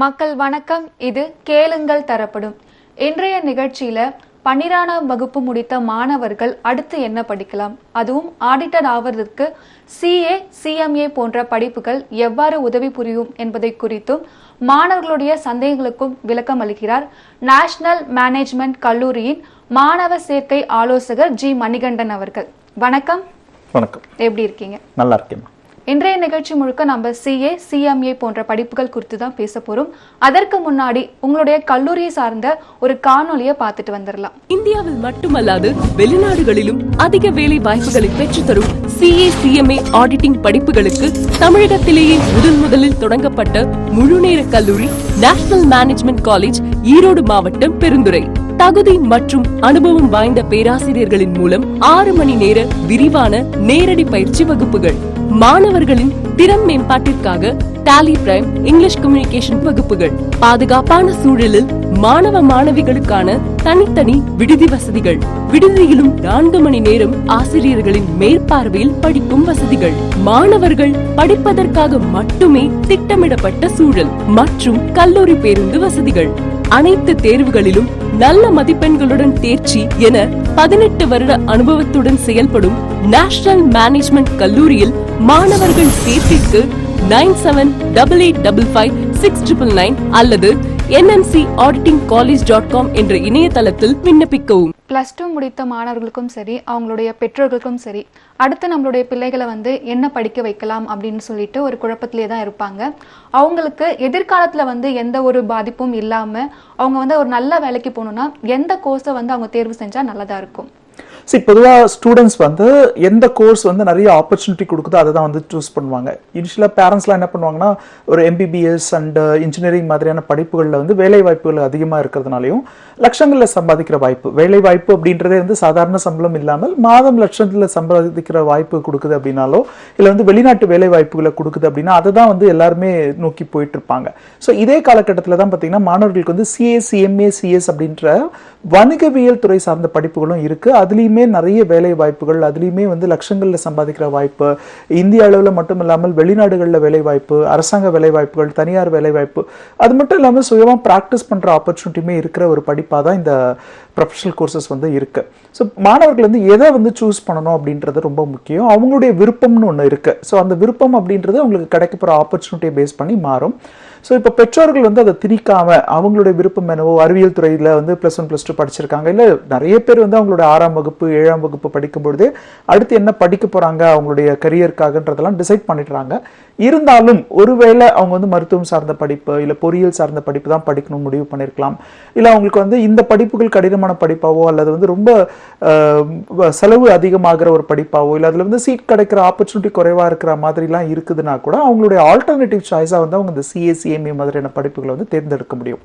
மக்கள் வணக்கம். இது கேளுங்கள் தரப்படும். இன்றைய நிகழ்ச்சியில 12ஆம் வகுப்பு முடித்த மாணவர்கள் அடுத்து என்ன படிக்கலாம், அதுவும் ஆடிட்டர் ஆவதற்கு CA, CMA போன்ற படிப்புகள் எவ்வாறு உதவி புரியும் என்பதை குறித்தும் மாணவர்களுடைய சந்தேகங்களுக்கும் விளக்கம் அளிக்கிறார் நேஷனல் மேனேஜ்மெண்ட் கல்லூரியின் மாணவர் சேர்க்கை ஆலோசகர் G. மணிகண்டன் அவர்கள். வணக்கம். வணக்கம். எப்படி இருக்கீங்க? நல்லா இருக்கேன். இன்றைய நிகழ்ச்சி முழுக்க நம்ம CA, CMA போன்ற படிப்புகள் குறித்து தான் பேச போறோம். அதற்கு முன்னாடி உங்களுடைய கல்லூரியை சார்ந்த ஒரு காணொலியை பார்த்துட்டு வந்துடலாம். இந்தியாவில் மட்டுமல்லாது வெளிநாடுகளிலும் அதிக வேலை வாய்ப்புகளை பெற்றுத்தரும் CA, CMA ஆடிட்டிங் படிப்புகளுக்கு தமிழகத்திலேயே முதலில் தொடங்கப்பட்ட முழுநேர கல்லூரி நேஷனல் மேனேஜ்மெண்ட் காலேஜ், ஈரோடு மாவட்டம், பெருந்துறை. தகுதி மற்றும் அனுபவம் வாய்ந்த பேராசிரியர்களின் மூலம் 6 மணி நேர விரிவான நேரடி பயிற்சி வகுப்புகள், மாணவர்களின் திறன் மேம்பாட்டிற்காக டாலி பிரைம், இங்கிலீஷ் கம்யூனிகேஷன் வகுப்புகள், பாதுகாப்பான சூழலில் மாணவ மாணவிகளுக்கான தனித்தனி விடுதி வசதிகள், விடுதியிலும் 4 மணி நேரம் ஆசிரியர்களின் மேற்பார்வையில் படிக்கும் வசதிகள், மாணவர்கள் படிப்பதற்காக மட்டுமே திட்டமிடப்பட்ட சூழல் மற்றும் கல்லூரி பேருந்து வசதிகள், அனைத்து தேர்வுகளிலும் நல்ல மதிப்பெண்களுடன் தேர்ச்சி என 18 வருட அனுபவத்துடன் செயல்படும் நேஷனல் மேனேஜ்மெண்ட் கல்லூரியில் மாணவர்கள் சேர்க்கைக்கு 9788556999 அல்லது nmcauditingcollege.com என்ற இணையதளத்தில் விண்ணப்பிக்கவும். +2 முடித்த மாணவர்களுக்கும் சரி, அவங்களுடைய பெற்றோர்களுக்கும் சரி, அடுத்து நம்மளுடைய பிள்ளைகளை என்ன படிக்க வைக்கலாம் அப்படின்னு சொல்லிட்டு ஒரு குழப்பத்திலே தான் இருப்பாங்க. அவங்களுக்கு எதிர்காலத்துல எந்த ஒரு பாதிப்பும் இல்லாம அவங்க ஒரு நல்ல வேலைக்கு போகணும்னா எந்த கோர்ஸை அவங்க தேர்வு செஞ்சா நல்லதா இருக்கும்? பொதுவாக ஸ்டூடெண்ட்ஸ் எந்த கோர்ஸ் நிறைய ஆப்பர்ச்சுனிட்டி கொடுக்குதோ அதை தான் சூஸ் பண்ணுவாங்க. யூஸ்வலாக பேரண்ட்ஸ்லாம் என்ன பண்ணுவாங்கன்னா, ஒரு MBBS அண்ட் இன்ஜினியரிங் மாதிரியான படிப்புகளில் வேலை வாய்ப்புகள் அதிகமாக இருக்கிறதுனாலையும் லட்சங்களில் சம்பாதிக்கிற வாய்ப்பு, வேலை வாய்ப்பு அப்படின்றதே சாதாரண சம்பளம் இல்லாமல் மாதம் லட்சத்தில் சம்பாதிக்கிற வாய்ப்பு கொடுக்குது அப்படின்னாலோ இல்லை வெளிநாட்டு வேலை வாய்ப்புகளை கொடுக்குது அப்படின்னா அதை தான் எல்லாருமே நோக்கி போயிட்டு இருப்பாங்க. ஸோ இதே காலகட்டத்தில் தான் பார்த்தீங்கன்னா மாணவர்களுக்கு CA, CMA, CS அப்படின்ற வணிகவியல் துறை சார்ந்த படிப்புகளும் இருக்கு. அதுலேயுமே நிறைய வேலை வாய்ப்புகள், அதுலேயுமே லட்சங்களில் சம்பாதிக்கிற வாய்ப்பு, இந்திய அளவில் மட்டும் இல்லாமல் வெளிநாடுகளில் வேலை வாய்ப்பு, அரசாங்க வேலை வாய்ப்புகள், தனியார் வேலை வாய்ப்பு, அது மட்டும் இல்லாமல் சுயமாக ப்ராக்டிஸ் பண்ணுற ஆப்பர்ச்சுனிட்டியுமே இருக்கிற ஒரு படிப்பாக தான் இந்த ப்ரொஃபஷனல் கோர்சஸ் இருக்கு. ஸோ மாணவர்கள் எதை சூஸ் பண்ணணும் அப்படின்றது ரொம்ப முக்கியம். அவங்களுடைய விருப்பம்னு ஒன்று இருக்கு. ஸோ அந்த விருப்பம் அப்படின்றது அவங்களுக்கு கிடைக்க போகிற ஆப்பர்ச்சுனிட்டியை பேஸ் பண்ணி மாறும். ஸோ இப்போ பெற்றோர்கள் அதை திணிக்காம அவங்களுடைய விருப்பம் என்னவோ, அறிவியல் துறையில் +1 +2 படிச்சிருக்காங்க, இல்லை நிறைய பேர் அவங்களோட 6ஆம் வகுப்பு 7ஆம் வகுப்பு படிக்கும்பொழுதே அடுத்து என்ன படிக்க போறாங்க அவங்களுடைய கரியருக்காகன்றதெல்லாம் டிசைட் பண்ணிடுறாங்க. இருந்தாலும் ஒருவேளை அவங்க மருத்துவம் சார்ந்த படிப்பு இல்லை பொறியியல் சார்ந்த படிப்பு தான் படிக்கணும்னு முடிவு பண்ணியிருக்கலாம். இல்லை அவங்களுக்கு இந்த படிப்புகள் கடினமான படிப்பாவோ அல்லது ரொம்ப செலவு அதிகமாகிற ஒரு படிப்பாவோ இல்லை அதில் சீட் கிடைக்கிற ஆப்பர்ச்சுனிட்டி குறைவாக இருக்கிற மாதிரிலாம் இருக்குதுன்னா கூட அவங்களுடைய ஆல்டர்னேட்டிவ் சாய்ஸாக அவங்க இந்த CA, CMA மாதிரியான படிப்புகளை தேர்ந்தெடுக்க முடியும்.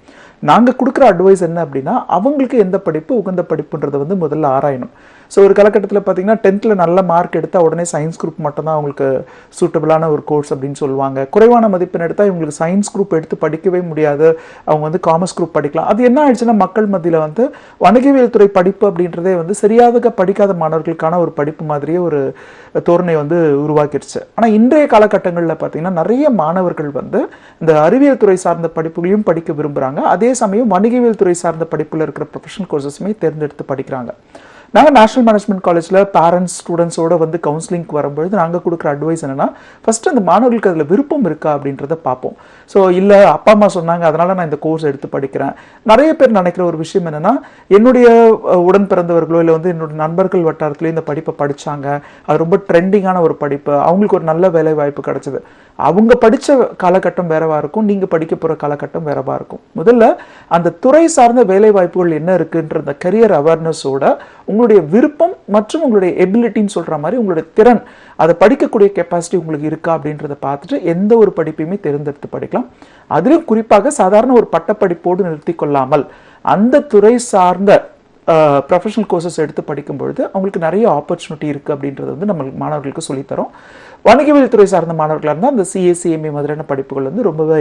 நாங்கள் கொடுக்குற அட்வைஸ் என்ன அப்படின்னா, அவங்களுக்கு எந்த படிப்பு உகந்த படிப்புன்றதை முதல்ல ஆராயணும். ஸோ ஒரு காலகட்டத்தில் பார்த்தீங்கன்னா 10th நல்ல மார்க் எடுத்தால் உடனே சயின்ஸ் குரூப் மட்டும்தான் அவங்களுக்கு சூட்டபிளான ஒரு கோர்ஸ் அப்படின்னு சொல்லுவாங்க. குறைவான மதிப்பெண் எடுத்தால் இவங்களுக்கு சயின்ஸ் குரூப் எடுத்து படிக்கவே முடியாது, அவங்க காமர்ஸ் குரூப் படிக்கலாம். அது என்ன ஆயிடுச்சுன்னா மக்கள் மத்தியில் வணிகவியல் துறை படிப்பு அப்படின்றதே சரியாக படிக்காத மாணவர்களுக்கான ஒரு படிப்பு மாதிரியே ஒரு தோரணை உருவாக்கிடுச்சு. ஆனால் இன்றைய காலகட்டங்களில் பார்த்தீங்கன்னா நிறைய மாணவர்கள் இந்த அறிவியல் துறை சார்ந்த படிப்புகளையும் படிக்க விரும்புகிறாங்க. அதே சமயம் வணிகவியல் துறை சார்ந்த படிப்பில் இருக்கிற ப்ரொஃபஷனல் கோர்சஸுமே தேர்ந்தெடுத்து படிக்கிறாங்க. நாங்கள் நேஷனல் மேனேஜ்மெண்ட் காலேஜில் பேரண்ட்ஸ் ஸ்டூடெண்ட்ஸோட கவுன்சிலிங்க்கு வரும்பொழுது நாங்கள் கொடுக்குற அட்வைஸ் என்னன்னா, ஃபர்ஸ்ட் அந்த மாணவர்களுக்கு அதில் விருப்பம் இருக்கா அப்படின்றத பார்ப்போம். ஸோ இல்லை அப்பா அம்மா சொன்னாங்க அதனால நான் இந்த கோர்ஸ் எடுத்து படிக்கிறேன். நிறைய பேர் நினைக்கிற ஒரு விஷயம் என்னன்னா, என்னுடைய உடன் பிறந்தவர்களோ இல்லை என்னோட நண்பர்கள் வட்டாரத்துலேயும் இந்த படிப்பை படித்தாங்க, அது ரொம்ப ட்ரெண்டிங்கான ஒரு படிப்பு, அவங்களுக்கு ஒரு நல்ல வேலை வாய்ப்பு கிடைச்சது. அவங்க படித்த காலகட்டம் வேறவா இருக்கும், நீங்கள் படிக்க போகிற காலகட்டம் வேறவா இருக்கும். முதல்ல அந்த துறை சார்ந்த வேலை வாய்ப்புகள் என்ன இருக்குன்ற அந்த கரியர் அவேர்னஸோட உங்களுடைய விருப்பம் மற்றும் உங்களுடைய எபிலிட்டின்னு சொல்ற மாதிரி உங்களுடைய திறன், அதை படிக்கக்கூடிய கெப்பாசிட்டி உங்களுக்கு இருக்கா அப்படின்றத பார்த்துட்டு எந்த ஒரு படிப்பையுமே தேர்ந்தெடுத்து படிக்கலாம். அதிலும் குறிப்பாக சாதாரண ஒரு பட்டப்படிப்போடு நிறுத்தி கொள்ளாமல் அந்த துறை சார்ந்த ப்ரொஃபஷனல் கோர்சஸ் எடுத்து படிக்கும் பொழுது அவங்களுக்கு நிறைய ஆப்பர்ச்சுனிட்டி இருக்குது அப்படின்றது நம்ம மாணவர்களுக்கு சொல்லித்தரோம். வணிகவியல் துறை சார்ந்த மாணவர்களாக இருந்தால் அந்த CA, CMA மாதிரியான படிப்புகள் ரொம்பவே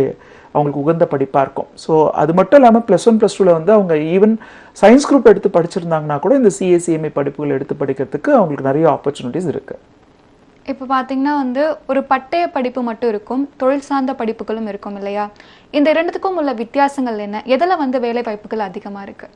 அவங்களுக்கு உகந்த படிப்பாக இருக்கும். ஸோ அது மட்டும் இல்லாமல் +1 +2 அவங்க ஈவன் சயின்ஸ் குரூப் எடுத்து படிச்சிருந்தாங்கன்னா கூட இந்த CA, CMA படிப்புகள் எடுத்து படிக்கிறதுக்கு அவங்களுக்கு நிறைய ஆப்பர்ச்சுனிட்டிஸ் இருக்குது. இப்போ பார்த்தீங்கன்னா வந்து ஒரு பட்டய படிப்பு மட்டும் இருக்கும், தொழில் சார்ந்த படிப்புகளும் இருக்கும் இல்லையா? இந்த இரண்டுத்துக்கும் உள்ள வித்தியாசங்கள் என்ன? எதில் வந்து வேலை வாய்ப்புகள் அதிகமாக இருக்கு?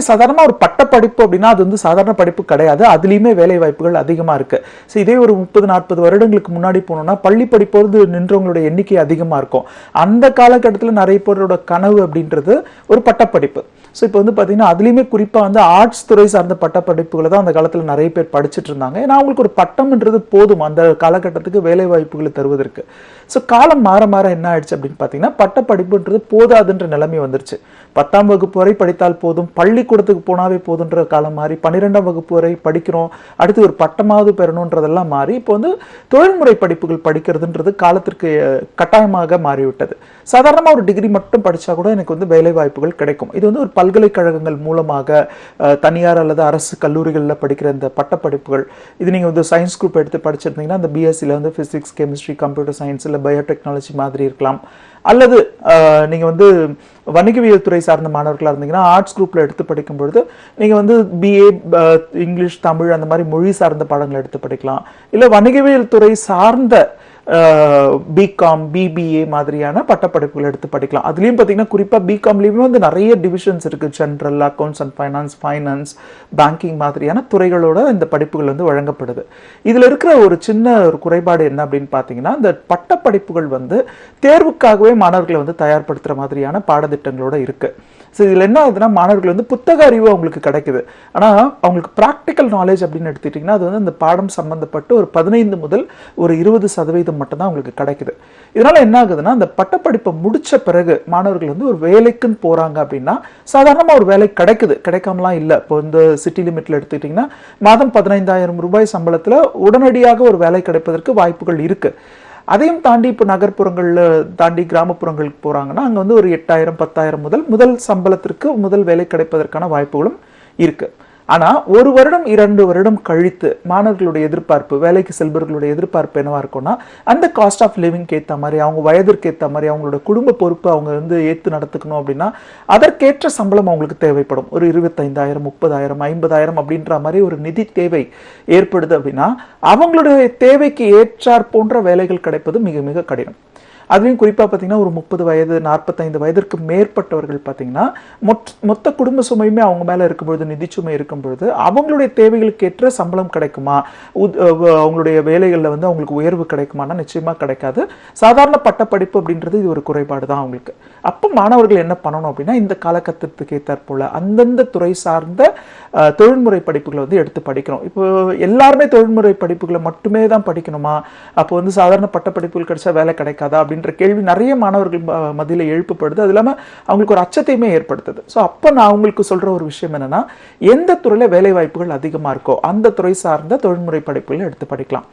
சாதாரணமா ஒரு பட்ட படிப்பு அப்படின்னா அது வந்து சாதாரண படிப்பு கிடையாது, அதுலயுமே வேலை வாய்ப்புகள் அதிகமா இருக்கு. ஸோ இதே ஒரு 30-40 வருடங்களுக்கு முன்னாடி போனோம்னா பள்ளி படிப்போடு நின்றவங்களுடைய எண்ணிக்கை அதிகமா இருக்கும். அந்த காலகட்டத்தில் நிறைய பேரோட கனவு அப்படின்றது ஒரு பட்டப்படிப்பு. ஸோ இப்போ வந்து பார்த்தீங்கன்னா அதுலேயுமே குறிப்பாக வந்து ஆர்ட்ஸ் துறை சார்ந்த பட்டப்படிப்புகளை தான் அந்த காலத்தில் நிறைய பேர் படிச்சுட்டு இருந்தாங்க. ஏன்னா அவங்களுக்கு ஒரு பட்டம்ன்றது போதும் அந்த காலகட்டத்துக்கு வேலை வாய்ப்புகளை தருவதற்கு. ஸோ காலம் மாற மாற என்ன ஆயிடுச்சு அப்படின்னு பார்த்தீங்கன்னா பட்டப்படிப்புன்றது போதாதுன்ற நிலைமை வந்துருச்சு. 10ஆம் வகுப்பு வரை படித்தால் போதும், பள்ளிக்கூடத்துக்கு போனாவே போதுன்ற காலம் மாறி 12ஆம் வகுப்பு வரை படிக்கிறோம், அடுத்து ஒரு பட்டமாவது பெறணுன்றதெல்லாம் மாறி இப்போ வந்து தொழில்முறை படிப்புகள் படிக்கிறதுன்றது காலத்திற்கு கட்டாயமாக மாறிவிட்டது. சாதாரணமாக ஒரு டிகிரி மட்டும் படித்தா கூட எனக்கு வந்து வேலை வாய்ப்புகள் கிடைக்கும். இது வந்து ஒரு பல்கலைக்கழகங்கள் மூலமாக தனியார் அல்லது அரசு கல்லூரிகளில் படிக்கிற இந்த பட்டப்படிப்புகள், இது நீங்கள் வந்து சயின்ஸ் குரூப் எடுத்து படிச்சிருந்தீங்கன்னா அந்த பிஎஸ்சியில் வந்து ஃபிசிக்ஸ், கெமிஸ்ட்ரி, கம்ப்யூட்டர் சயின்ஸ் இல்லை பயோடெக்னாலஜி மாதிரி இருக்கலாம். அல்லது நீங்கள் வந்து வணிகவியல் துறை சார்ந்த மாணவர்களாக இருந்தீங்கன்னா ஆர்ட்ஸ் குரூப்பில் எடுத்து படிக்கும் பொழுது நீங்கள் வந்து பிஏ இங்கிலீஷ், தமிழ் அந்த மாதிரி மொழி சார்ந்த பாடங்களை எடுத்து படிக்கலாம். இல்லை வணிகவியல் துறை சார்ந்த பிகாம், பிபிஏ மாதிரியான பட்டப்படிப்புகள் எடுத்து படிக்கலாம். அதுலேயும் பார்த்தீங்கன்னா குறிப்பாக பிகாம்லேயுமே வந்து நிறைய டிவிஷன்ஸ் இருக்குது. General, accounts and finance, banking மாதிரியான துறைகளோட இந்த படிப்புகள் வந்து வழங்கப்படுது. இதில் இருக்கிற ஒரு சின்ன ஒரு குறைபாடு என்ன அப்படின்னு பார்த்தீங்கன்னா இந்த பட்டப்படிப்புகள் வந்து தேர்வுக்காகவே மாணவர்களை வந்து தயார்படுத்துகிற மாதிரியான பாடத்திட்டங்களோட இருக்குது. ஸோ இதில் என்ன ஆகுதுன்னா மாணவர்கள் வந்து புத்தக அறிவு அவங்களுக்கு கிடைக்குது, ஆனால் அவங்களுக்கு ப்ராக்டிக்கல் நாலேஜ் அப்படின்னு எடுத்துக்கிட்டிங்கன்னா அது வந்து அந்த பாடம் சம்மந்தப்பட்டு ஒரு 15 முதல் ஒரு 20% மட்டும்தான் அவங்களுக்கு கிடைக்குது. இதனால என்ன ஆகுதுன்னா அந்த பட்டப்படிப்பை முடிச்ச பிறகு மாணவர்கள் வந்து ஒரு வேலைக்குன்னு போறாங்க அப்படின்னா சாதாரணமாக ஒரு வேலை கிடைக்குது, கிடைக்காமலாம் இல்லை. இப்போ இந்த சிட்டி லிமிட்ல எடுத்துக்கிட்டிங்கன்னா மாதம் 15,000 ரூபாய் சம்பளத்தில் உடனடியாக ஒரு வேலை கிடைப்பதற்கு வாய்ப்புகள் இருக்கு. அதையும் தாண்டி இப்போ நகர்ப்புறங்களில் தாண்டி கிராமப்புறங்களுக்கு போகிறாங்கன்னா அங்கே வந்து ஒரு 8,000-10,000 முதல் சம்பளத்திற்கு முதல் வேலை கிடைப்பதற்கான வாய்ப்புகளும் இருக்குது. ஆனால் 1 வருடம் 2 வருடம் கழித்து மாணவர்களுடைய எதிர்பார்ப்பு, வேலைக்கு செல்பவர்களுடைய எதிர்பார்ப்பு என்னவா இருக்கும்னா அந்த காஸ்ட் ஆஃப் லிவிங்க்கு ஏற்ற மாதிரி, அவங்க வயதிற்கு ஏற்ற மாதிரி, அவங்களோட குடும்ப பொறுப்பு அவங்க வந்து ஏற்று நடத்துக்கணும் அப்படின்னா அதற்கேற்ற சம்பளம் அவங்களுக்கு தேவைப்படும். ஒரு 25,000, 30,000, 50,000 அப்படின்ற மாதிரி ஒரு நிதி தேவை ஏற்படுது அப்படின்னா அவங்களுடைய தேவைக்கு ஏற்றார் போன்ற வேலைகள் கிடைப்பது மிக மிக கடினம். அதுலேயும் குறிப்பாக பார்த்தீங்கன்னா ஒரு 30 வயது 45 வயதிற்கு மேற்பட்டவர்கள் பார்த்தீங்கன்னா மொத்த குடும்ப சுமையுமே அவங்க மேலே இருக்கும்பொழுது, நிதி சுமை இருக்கும் பொழுது அவங்களுடைய தேவைகளுக்கு ஏற்ற சம்பளம் கிடைக்குமா, அவங்களுடைய வேலைகளில் வந்து அவங்களுக்கு உயர்வு கிடைக்குமானா நிச்சயமாக கிடைக்காது. சாதாரண பட்டப்படிப்பு அப்படின்றது இது ஒரு குறைபாடு தான் அவங்களுக்கு. அப்போ மாணவர்கள் என்ன பண்ணணும் அப்படின்னா இந்த காலகட்டத்துக்கு ஏற்றாற்போல் அந்தந்த துறை சார்ந்த தொழில்முறை படிப்புகளை வந்து எடுத்து படிக்கணும். இப்போ எல்லாருமே தொழில்முறை படிப்புகளை மட்டுமே தான் படிக்கணுமா, அப்போ வந்து சாதாரண பட்டப்படிப்புகள் கிடைச்சா வேலை கிடைக்காதா அப்படின்ற கேள்வி நிறைய மாணவர்கள் மத்தியில் எழுப்பப்படுது. அது இல்லாமல் அவங்களுக்கு ஒரு அச்சத்தையுமே ஏற்படுத்துது. ஸோ அப்போ நான் அவங்களுக்கு சொல்கிற ஒரு விஷயம் என்னென்னா எந்த துறையில் வேலை வாய்ப்புகள் அதிகமாக இருக்கோ அந்த துறை சார்ந்த தொழில்முறை படிப்புகளை எடுத்து படிக்கலாம்.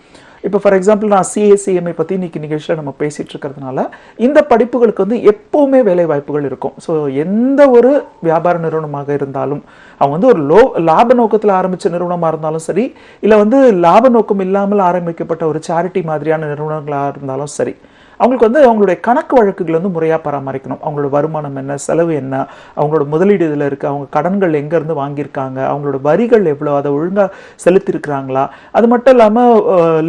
இப்போ ஃபார் எக்ஸாம்பிள் நான் சிஏசிஎம்ஐ பற்றி இன்னைக்கு நிகழ்ச்சியில் நம்ம பேசிகிட்டு இருக்கிறதுனால இந்த படிப்புகளுக்கு வந்து எப்போவுமே வேலை வாய்ப்புகள் இருக்கும். ஸோ எந்த ஒரு வியாபார நிறுவனமாக இருந்தாலும் அவங்க வந்து ஒரு லாப நோக்கத்தில் ஆரம்பித்த நிறுவனமாக இருந்தாலும் சரி, இல்லை வந்து லாப நோக்கம் இல்லாமல் ஆரம்பிக்கப்பட்ட ஒரு சேரிட்டி மாதிரியான நிறுவனங்களாக இருந்தாலும் சரி, அவங்களுக்கு வந்து அவங்களுடைய கணக்கு வழக்குகள் வந்து முறையாக பராமரிக்கணும். அவங்களோட வருமானம் என்ன, செலவு என்ன, அவங்களோட முதலீடு இதில் இருக்குது, அவங்க கடன்கள் எங்கேருந்து வாங்கியிருக்காங்க, அவங்களோட வரிகள் எவ்வளோ, அதை ஒழுங்காக செலுத்திருக்கிறாங்களா, அது மட்டும் இல்லாமல்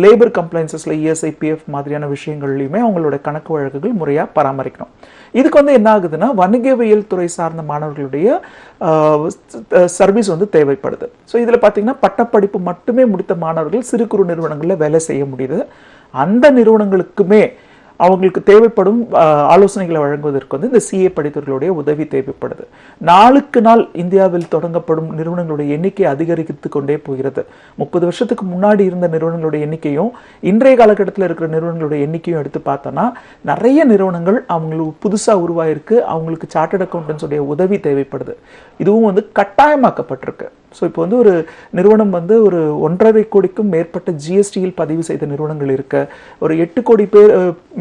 லேபர் கம்ப்ளைன்சஸில் இஎஸ்ஐ, பிஎஃப் மாதிரியான விஷயங்கள்லையுமே அவங்களோட கணக்கு வழக்குகள் முறையாக பராமரிக்கணும். இதுக்கு வந்து என்ன ஆகுதுன்னா வணிகவியல் துறை சார்ந்த மாணவர்களுடைய சர்வீஸ் வந்து தேவைப்படுது. ஸோ இதில் பார்த்தீங்கன்னா பட்டப்படிப்பு மட்டுமே முடித்த மாணவர்கள் சிறு குறு நிறுவனங்களில் வேலை செய்ய முடியுது. அந்த நிறுவனங்களுக்குமே அவங்களுக்கு தேவைப்படும் ஆலோசனைகளை வழங்குவதற்கு வந்து இந்த சிஏ படித்தவர்களுடைய உதவி தேவைப்படுது. நாளுக்கு நாள் இந்தியாவில் தொடங்கப்படும் நிறுவனங்களுடைய எண்ணிக்கை அதிகரித்து கொண்டே போகிறது. 30 வருஷத்துக்கு முன்னாடி இருந்த நிறுவனங்களுடைய எண்ணிக்கையும் இன்றைய காலகட்டத்தில் இருக்கிற நிறுவனங்களுடைய எண்ணிக்கையும் எடுத்து பார்த்தோன்னா நிறைய நிறுவனங்கள் அவங்களுக்கு புதுசாக உருவாயிருக்கு. அவங்களுக்கு சார்ட்டர்ட் அக்கௌண்டன்ஸ் உடைய உதவி தேவைப்படுது. இதுவும் வந்து கட்டாயமாக்கப்பட்டிருக்கு. ஸோ இப்போ வந்து ஒரு நிறுவனம் வந்து ஒரு 1.5 கோடிக்கும் மேற்பட்ட ஜிஎஸ்டியில் பதிவு செய்த நிறுவனங்கள் இருக்கு. ஒரு 8 கோடி பேர்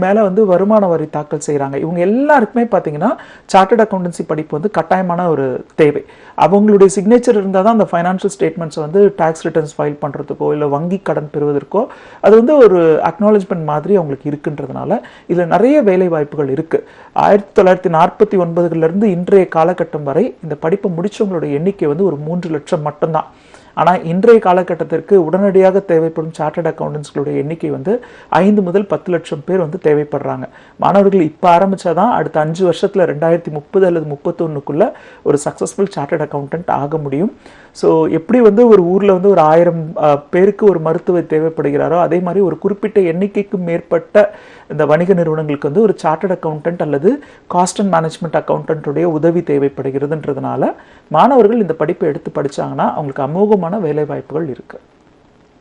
மேலே வந்து வருமான வரி தாக்கல் செய்கிறாங்க. இவங்க எல்லாருக்குமே பார்த்தீங்கன்னா சார்ட்டர்ட் அக்கௌண்டன்சி படிப்பு வந்து கட்டாயமான ஒரு தேவை. அவங்களுடைய சிக்னேச்சர் இருந்தால் தான் அந்த ஃபைனான்ஷியல் ஸ்டேட்மெண்ட்ஸ் வந்து டேக்ஸ் ரிட்டர்ன்ஸ் ஃபைல் பண்ணுறதுக்கோ இல்லை வங்கி கடன் பெறுவதற்கோ அது வந்து ஒரு அக்னாலஜ்மெண்ட் மாதிரி அவங்களுக்கு இருக்குன்றதுனால இதில் நிறைய வேலை வாய்ப்புகள் இருக்குது. 1949 இன்றைய காலகட்டம் வரை இந்த படிப்பை முடிச்சவங்களுடைய எண்ணிக்கை வந்து ஒரு 3 லட்சம் மட்டும்தான். ஆனால் இன்றைய காலகட்டத்திற்கு உடனடியாக தேவைப்படும் சார்ட்டர்ட் அக்கௌண்டன்ட்ஸ்களுடைய எண்ணிக்கை வந்து 5 முதல் 10 லட்சம் பேர் வந்து தேவைப்படுறாங்க. மாணவர்கள் இப்போ ஆரம்பிச்சாதான் அடுத்த 5 வருஷத்துல 2030 அல்லது 31க்குள்ள ஒரு சக்ஸஸ்ஃபுல் சார்ட்டர்ட் அக்கௌண்டன்ட் ஆக முடியும். ஸோ எப்படி வந்து ஒரு ஊரில் வந்து ஒரு 1000 பேருக்கு ஒரு மருத்துவர் தேவைப்படுகிறாரோ அதே மாதிரி ஒரு குறிப்பிட்ட எண்ணிக்கைக்கு மேற்பட்ட இந்த வணிக நிறுவனங்களுக்கு வந்து ஒரு சார்ட்டர்ட் அக்கௌண்டன்ட் அல்லது காஸ்ட் அண்ட் மேனேஜ்மெண்ட் அக்கௌண்டன்ட்டுடைய உதவி தேவைப்படுகிறதுன்றதுனால மாணவர்கள் இந்த படிப்பை எடுத்து படிச்சாங்கன்னா அவங்களுக்கு அமோகமான வேலை வாய்ப்புகள் இருக்கு.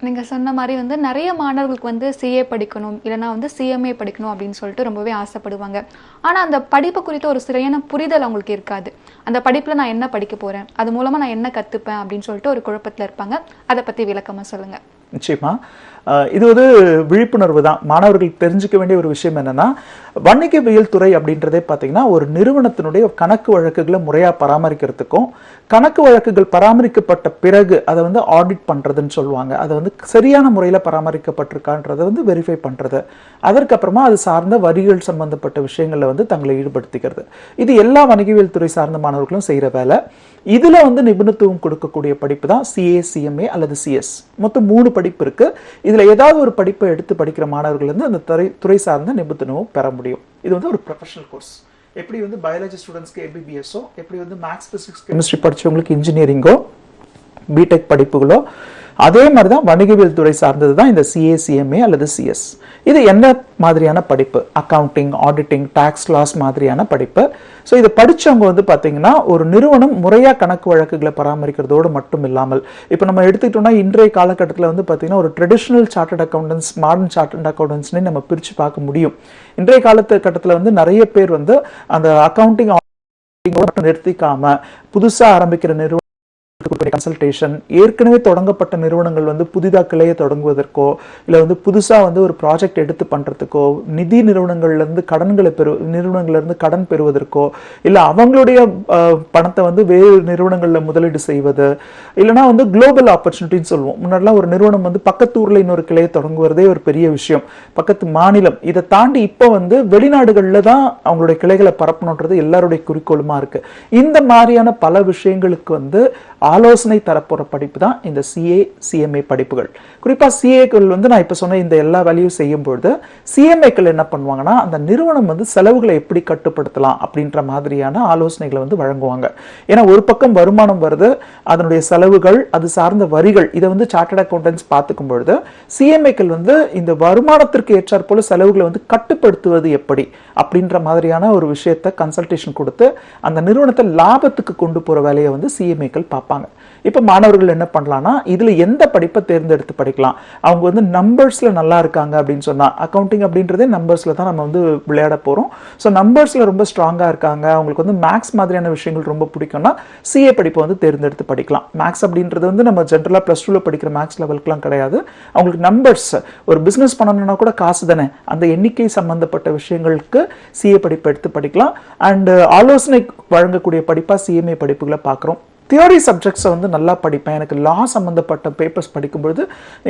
நீங்கள் சொன்ன மாதிரி வந்து நிறைய மாணவர்களுக்கு வந்து சிஏ படிக்கணும் இல்லைனா வந்து சிஎம்ஏ படிக்கணும் அப்படின்னு சொல்லிட்டு ரொம்பவே ஆசைப்படுவாங்க. ஆனால் அந்த படிப்பு குறித்த ஒரு சரியான புரிதல் அவங்களுக்கு இருக்காது. அந்த படிப்பில் நான் என்ன படிக்க போகிறேன், அது மூலமாக நான் என்ன கற்றுப்பேன் அப்படின்னு சொல்லிட்டு ஒரு குழப்பத்தில் இருப்பாங்க. அதை பற்றி விளக்கமாக சொல்லுங்கள். நிச்சயமா இது ஒரு விழிப்புணர்வு தான். மாணவர்கள் தெரிஞ்சுக்க வேண்டிய ஒரு விஷயம் என்னன்னா, வணிகவியல் துறை அப்படின்றதே பார்த்தீங்கன்னா ஒரு நிறுவனத்தினுடைய கணக்கு வழக்குகளை முறையாக பராமரிக்கிறதுக்கும் கணக்கு வழக்குகள் பராமரிக்கப்பட்ட பிறகு அதை வந்து ஆடிட் பண்ணுறதுன்னு சொல்லுவாங்க. அதை வந்து சரியான முறையில் பராமரிக்கப்பட்டிருக்கான்றதை வந்து வெரிஃபை பண்ணுறது, அதற்கப்புறமா அது சார்ந்த வரிகள் சம்பந்தப்பட்ட விஷயங்களில் வந்து தங்களை ஈடுபடுத்திக்கிறது. இது எல்லா வணிகவியல் துறை சார்ந்த மாணவர்களும் செய்கிற வேலை. இதில் வந்து நிபுணத்துவம் கொடுக்கக்கூடிய படிப்பு தான் சிஏ, சிஎம்ஏ அல்லது சிஎஸ். மொத்தம் 3 படிப்பு இருக்கு. இதில் ஏதாவது ஒரு படிப்பை எடுத்து படிக்கிற மாணவர்கள் வந்து அந்த துறை சார்ந்த நிபுணத்துவம் பெற முடியும். இது வந்து ஒரு ப்ரொஃபஷனல் கோர்ஸ். எப்படி வந்து பயாலஜி ஸ்டூடெண்ட்ஸ்க்கு எம்பிபிஎஸ்ஸோ, எப்படி வந்து மேக்ஸ், பிசிக்ஸ், கெமிஸ்ட்ரி படிச்சவங்களுக்கு இன்ஜினியரிங்கோ, பிடெக் படிப்புகளோ, அதே மாதிரி தான் வணிகவியல் துறை சார்ந்தது தான் இந்த சிஏ, சிஎம்ஏ அல்லது சிஎஸ். இது என்ன மாதிரியான படிப்பு? அக்கவுண்டிங், ஆடிட்டிங், டாக்ஸ், லாஸ் மாதிரியான படிப்பு. ஸோ இதை படித்தவங்க வந்து பார்த்தீங்கன்னா ஒரு நிறுவனம் முறையாக கணக்கு வழக்குகளை பராமரிக்கிறதோடு மட்டும் இல்லாமல், இப்போ நம்ம எடுத்துக்கிட்டோம்னா இன்றைய காலகட்டத்தில் வந்து பார்த்தீங்கன்னா ஒரு traditional chartered accountants, modern chartered அக்கௌண்டன்ஸ்னே நம்ம பிரித்து பார்க்க முடியும். இன்றைய காலகட்டத்தில் வந்து நிறைய பேர் வந்து அந்த அக்கவுண்டிங் நிறுத்திக்காம புதுசாக ஆரம்பிக்கிற நிறுவனம் கன்சல்டேஷன், ஏற்கனவே தொடங்கப்பட்ட நிறுவனங்கள் வந்து புதிதாக கிளையை தொடங்குவதற்கோ இல்லை வந்து புதுசாக வந்து ஒரு ப்ராஜெக்ட் எடுத்து பண்ணுறதுக்கோ, நிதி நிறுவனங்கள்லேருந்து நிறுவனங்கள்லேருந்து கடன் பெறுவதற்கோ, இல்லை அவங்களுடைய பணத்தை வந்து வேறு நிறுவனங்களில் முதலீடு செய்வது, இல்லைனா வந்து குளோபல் ஆப்பர்ச்சுனிட்டின்னு சொல்லுவோம். முன்னாடிலாம் ஒரு நிறுவனம் வந்து பக்கத்து ஊரில் இன்னொரு கிளையை தொடங்குவதே ஒரு பெரிய விஷயம், பக்கத்து மாநிலம். இதை தாண்டி இப்போ வந்து வெளிநாடுகளில் தான் அவங்களுடைய கிளைகளை பரப்பணுன்றது எல்லாருடைய குறிக்கோளுமா இருக்கு. இந்த மாதிரியான பல விஷயங்களுக்கு வந்து ஆலோசனை தரப்போற படிப்பு தான் இந்த சிஏ, சிஎம்ஏ படிப்புகள். குறிப்பா சிஏக்கள் வந்து நான் இப்ப சொன்ன இந்த எல்லா வேலையும் செய்யும் பொழுது சிஎம்ஏக்கள் என்ன பண்ணுவாங்கன்னா அந்த நிறுவனம் வந்து செலவுகளை எப்படி கட்டுப்படுத்தலாம் அப்படின்ற மாதிரியான ஆலோசனைகளை வந்து வழங்குவாங்க. ஏன்னா ஒரு பக்கம் வருமானம் வருது, அதனுடைய செலவுகள், அது சார்ந்த வரிகள், இதை வந்து சார்ட்டர்ட் அக்கௌண்டன்ட்ஸ் பார்த்துக்கும் பொழுது சிஎம்ஏக்கள் வந்து இந்த வருமானத்திற்கு ஏற்றாற் போல செலவுகளை வந்து கட்டுப்படுத்துவது எப்படி அப்படின்ற மாதிரியான ஒரு விஷயத்தை கன்சல்டேஷன் கொடுத்து அந்த நிறுவனத்தை லாபத்துக்கு கொண்டு போற வேலையை வந்து சிஎம்ஏக்கள் பார்ப்பாங்க. இப்ப மாணவர்கள் என்ன பண்ணலாம்னா இதுல எந்த படிப்பை தேர்ந்தெடுத்து படிக்கலாம்? அவங்க வந்து நம்பர்ஸ்ல நல்லா இருக்காங்க அப்படின்னு சொன்னா, அக்கவுண்டிங் அப்படின்றதே நம்பர்ஸ்ல தான் நம்ம வந்து விளையாட போறோம். ஸோ நம்பர்ஸ்ல ரொம்ப ஸ்ட்ராங்கா இருக்காங்க, அவங்களுக்கு வந்து மேக்ஸ் மாதிரியான விஷயங்கள் ரொம்ப பிடிக்கும்னா சிஏ படிப்பை வந்து தேர்ந்தெடுத்து படிக்கலாம். மேக்ஸ் அப்படின்றது வந்து நம்ம ஜென்ரலா பிளஸ் 2ல படிக்கிற மேக்ஸ் லெவலுக்குலாம் கிடையாது. அவங்களுக்கு நம்பர்ஸ், ஒரு பிசினஸ் பண்ணணும்னா கூட காசு தானே, அந்த எண்ணிக்கை சம்பந்தப்பட்ட விஷயங்களுக்கு சிஏ படிப்பை எடுத்து படிக்கலாம். அண்ட் ஆலோசனை வழங்கக்கூடிய படிப்பா சிஎம்ஏ படிப்புகளை பார்க்குறோம். தியோரி சப்ஜெக்ட்ஸை வந்து நல்லா படிப்பேன், எனக்கு லா சம்மந்தப்பட்ட பேப்பர்ஸ் படிக்கும்பொழுது